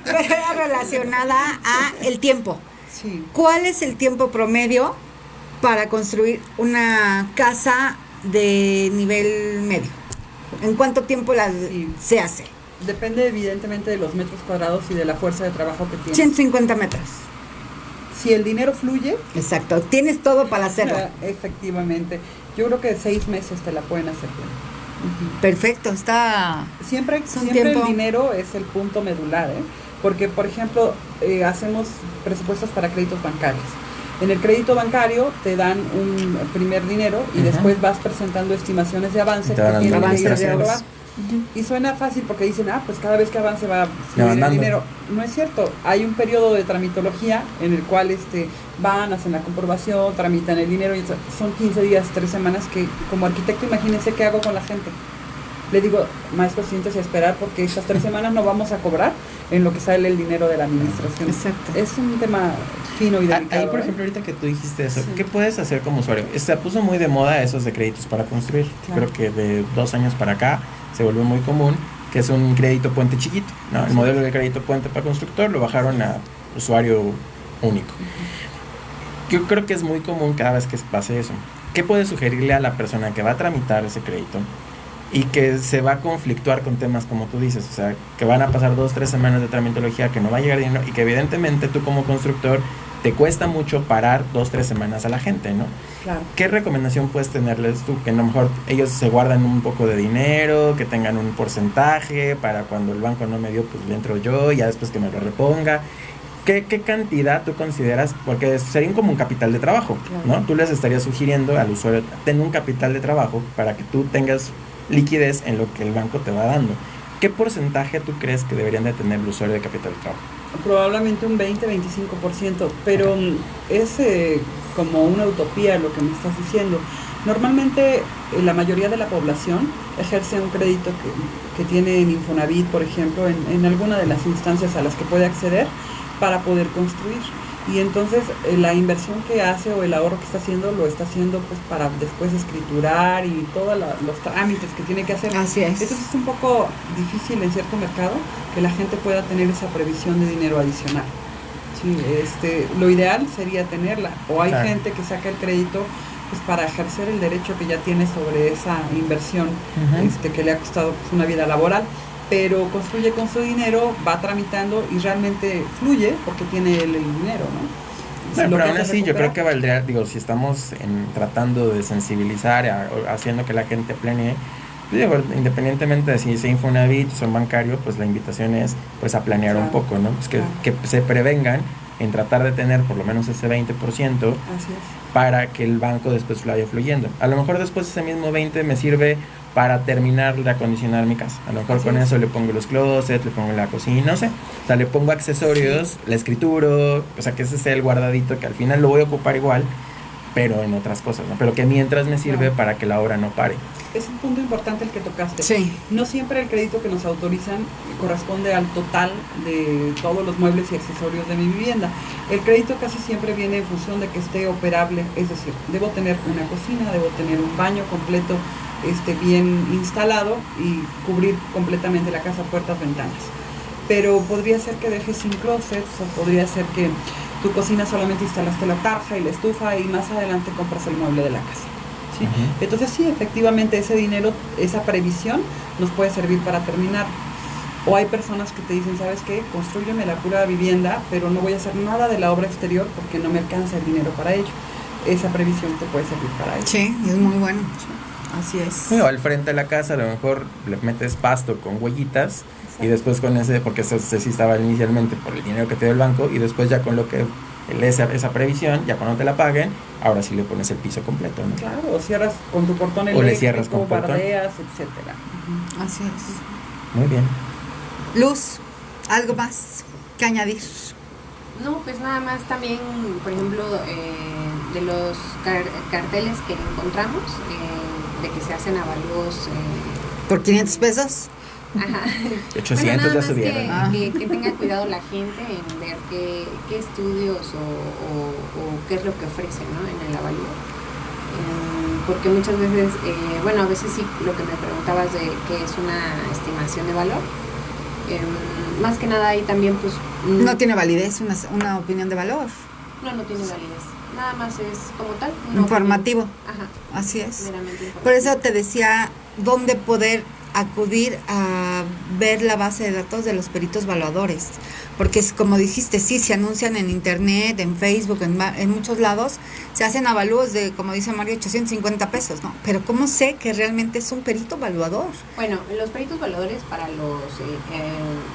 pero era relacionada a el tiempo. Sí. ¿Cuál es el tiempo promedio para construir una casa de nivel medio? ¿En cuánto tiempo se hace? Depende evidentemente de los metros cuadrados y de la fuerza de trabajo que tienes. 150 metros. Si el dinero fluye. Exacto, tienes todo para hacerlo. Efectivamente. Yo creo que 6 meses te la pueden hacer bien. Perfecto, está... Siempre el dinero es el punto medular, porque por ejemplo hacemos presupuestos para créditos bancarios. En el crédito bancario te dan un primer dinero y después vas presentando estimaciones de avance que tienen que ir a aprobar. Y suena fácil porque dicen, pues cada vez que avance va a fluir el dinero. No es cierto, hay un periodo de tramitología en el cual van, hacen la comprobación, tramitan el dinero y son 15 días, 3 semanas que como arquitecto imagínense qué hago con la gente. Le digo, maestro, siéntese a esperar porque estas 3 semanas no vamos a cobrar en lo que sale el dinero de la administración. Exacto. Es un tema fino y delicado. Ahí, por ejemplo, ahorita que tú dijiste eso, ¿qué puedes hacer como usuario? Se puso muy de moda esos de créditos para construir. Claro. Creo que de 2 años para acá se volvió muy común, que es un crédito puente chiquito, ¿no? El modelo de crédito puente para constructor lo bajaron a usuario único. Yo creo que es muy común cada vez que pase eso. ¿Qué puedes sugerirle a la persona que va a tramitar ese crédito y que se va a conflictuar con temas como tú dices? O sea, que van a pasar 2-3 semanas de tramitología, que no va a llegar dinero y que evidentemente tú como constructor te cuesta mucho parar 2-3 semanas a la gente, ¿no? Claro. ¿Qué recomendación puedes tenerles tú? Que a lo mejor ellos se guardan un poco de dinero, que tengan un porcentaje para cuando el banco no me dio, pues le entro yo, ya después que me lo reponga. ¿Qué cantidad tú consideras? Porque sería como un capital de trabajo, ¿no? Tú les estarías sugiriendo al usuario, ten un capital de trabajo para que tú tengas liquidez en lo que el banco te va dando. ¿Qué porcentaje tú crees que deberían de tener el usuario de capital de trabajo? Probablemente un 20-25%, pero es como una utopía lo que me estás diciendo. Normalmente la mayoría de la población ejerce un crédito que tiene en Infonavit, por ejemplo, en alguna de las instancias a las que puede acceder para poder construir. Y entonces la inversión que hace o el ahorro que está haciendo, lo está haciendo pues para después escriturar y todos los trámites que tiene que hacer. Así es. Entonces es un poco difícil en cierto mercado que la gente pueda tener esa previsión de dinero adicional. Sí, lo ideal sería tenerla. O hay gente que saca el crédito pues para ejercer el derecho que ya tiene sobre esa inversión que le ha costado pues, una vida laboral, pero construye con su dinero, va tramitando y realmente fluye porque tiene el dinero, ¿no? Bueno, pero aún así yo creo que valdría, si estamos tratando de sensibilizar, haciendo que la gente planee, independientemente de si es Infonavit o son bancario, pues la invitación es pues a planear un poco, ¿no? Pues que se prevengan en tratar de tener por lo menos ese 20%. Así es. Para que el banco después vaya fluyendo. A lo mejor después ese mismo 20 me sirve para terminar de acondicionar mi casa. A lo mejor con eso le pongo los closets, le pongo la cocina, no sé. O sea, le pongo accesorios, la escrituro, o sea, que ese sea el guardadito que al final lo voy a ocupar igual, pero en otras cosas, ¿no? Pero que mientras me sirve para que la obra no pare. Es un punto importante el que tocaste. Sí. No siempre el crédito que nos autorizan corresponde al total de todos los muebles y accesorios de mi vivienda. El crédito casi siempre viene en función de que esté operable, es decir, debo tener una cocina, debo tener un baño completo, bien instalado y cubrir completamente la casa, puertas, ventanas. Pero podría ser que dejes sin closets o podría ser que tu cocina solamente instalaste la tarja y la estufa y más adelante compras el mueble de la casa. ¿Sí? Entonces sí, efectivamente ese dinero, esa previsión nos puede servir para terminar. O hay personas que te dicen, ¿sabes qué? Construyeme la pura vivienda, pero no voy a hacer nada de la obra exterior porque no me alcanza el dinero para ello. Esa previsión te puede servir para ello. Sí, es muy bueno. Así es. O al frente de la casa a lo mejor le metes pasto con huellitas. Exacto. Y después con ese, porque eso sí estaba inicialmente por el dinero que te dio el banco, y después ya con lo que esa previsión, ya cuando te la paguen, ahora sí le pones el piso completo, ¿no? Claro, o cierras con tu portón eléctrico, o le cierras con bardeas, etcétera. Así es. Muy bien. Luz, ¿algo más que añadir? No, pues nada más también, por ejemplo, de los carteles que encontramos, de que se hacen avalúos... ¿Por 500 pesos? Ajá. 800 ya subieron. Que tenga cuidado la gente en ver qué estudios o qué es lo que ofrecen, ¿no? En el avalúo. Porque muchas veces, a veces sí, lo que me preguntabas de qué es una estimación de valor, más que nada ahí también pues... no tiene validez una opinión de valor. No tiene validez. Nada más es como tal. Informativo. Ajá. Así es. Meramente informativo. Por eso te decía dónde poder acudir a ver la base de datos de los peritos evaluadores, porque es como dijiste, sí, se anuncian en internet, en Facebook, en muchos lados, se hacen avalúos de, como dice Mario, 850 pesos, ¿no? Pero ¿cómo sé que realmente es un perito evaluador? Bueno, los peritos evaluadores para los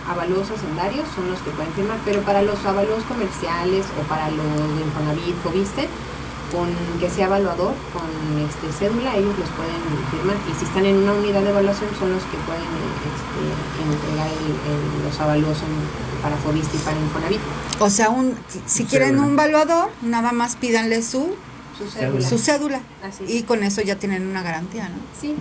avalúos hacendarios son los que pueden firmar, pero para los avalúos comerciales o para los de Infonavit, Fobiste, con que sea evaluador, con cédula, ellos los pueden firmar, y si están en una unidad de evaluación son los que pueden entregar los avalúos para Fobiste y para Infonavit. O sea, si quieren un evaluador, nada más pídanle su cédula. Así y con eso ya tienen una garantía, ¿no? Sí.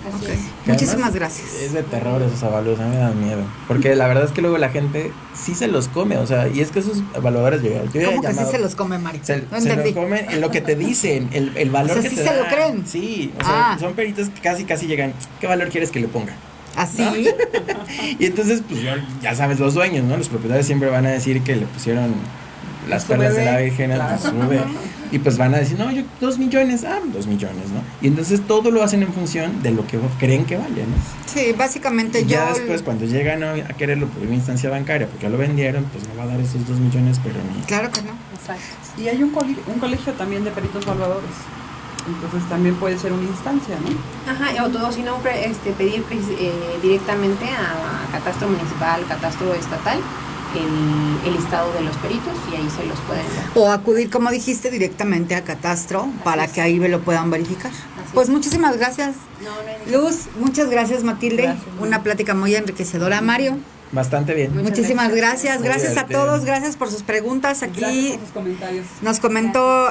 Así Okay. es. Muchísimas gracias. Es de terror esos avalúos, a mí me dan miedo. Porque la verdad es que luego la gente sí se los come, o sea, y es que esos evaluadores ¿Cómo que sí se los come, Mario? Se los comen en lo que te dicen, el valor, o sea, que ¿sí te se dan. lo creen? Sí, o sea, son peritos que casi llegan, ¿qué valor quieres que le ponga? ¿Así? ¿No? Y entonces, pues ya sabes, los dueños, ¿no? Los propietarios siempre van a decir que le pusieron las perlas de la Virgen a su bebé. Y pues van a decir, no, yo 2 millones, 2 millones, ¿no? Y entonces todo lo hacen en función de lo que creen que vale, ¿no? Sí, básicamente y ya después cuando llegan a quererlo por una instancia bancaria, porque ya lo vendieron, pues no va a dar esos 2 millones, pero ni... Claro que no. Exacto. Y hay un colegio también de peritos evaluadores. Entonces también puede ser una instancia, ¿no? Ajá, o si no, pedir directamente a Catastro Municipal, Catastro Estatal, el listado de los peritos, y ahí se los pueden dar. O acudir, como dijiste, directamente a Catastro para que ahí lo puedan verificar. Pues muchísimas gracias. No hay Luz, muchas gracias, Matilde. Gracias. Una plática muy enriquecedora. Mario. Bastante bien. Muchísimas gracias. Gracias a todos. Gracias por sus preguntas. Aquí por sus comentarios. Nos comentó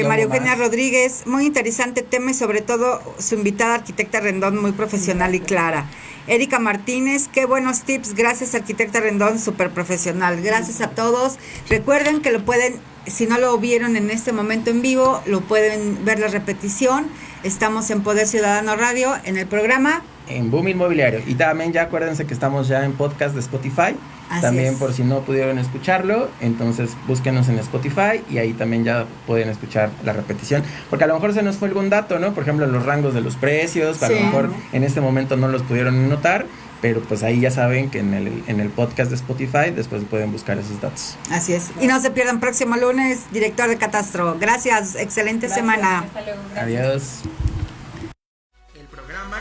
María Eugenia Rodríguez. Muy interesante tema y sobre todo su invitada arquitecta Rendón, muy profesional y clara. Erika Martínez, qué buenos tips. Gracias, arquitecta Rendón, súper profesional. Gracias a todos. Recuerden que lo pueden, si no lo vieron en este momento en vivo, lo pueden ver la repetición. Estamos en Poder Ciudadano Radio, en el programa En Boom Inmobiliario. Y también ya acuérdense que estamos ya en podcast de Spotify. Así también es. Por si no pudieron escucharlo, entonces búsquenos en Spotify y ahí también ya pueden escuchar la repetición. Porque a lo mejor se nos fue algún dato, ¿no? Por ejemplo, los rangos de los precios, a lo mejor en este momento no los pudieron notar, pero pues ahí ya saben que en el podcast de Spotify después pueden buscar esos datos. Así es. Y no se pierdan próximo lunes, director de Catastro. Gracias, excelente semana. Hasta luego. Adiós.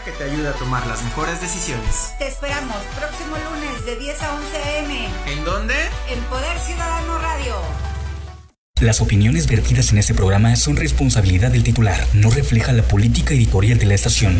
Que te ayuda a tomar las mejores decisiones. Te esperamos próximo lunes de 10 a 11 a.m. ¿En dónde? En Poder Ciudadano Radio. Las opiniones vertidas en este programa son responsabilidad del titular, no refleja la política editorial de la estación.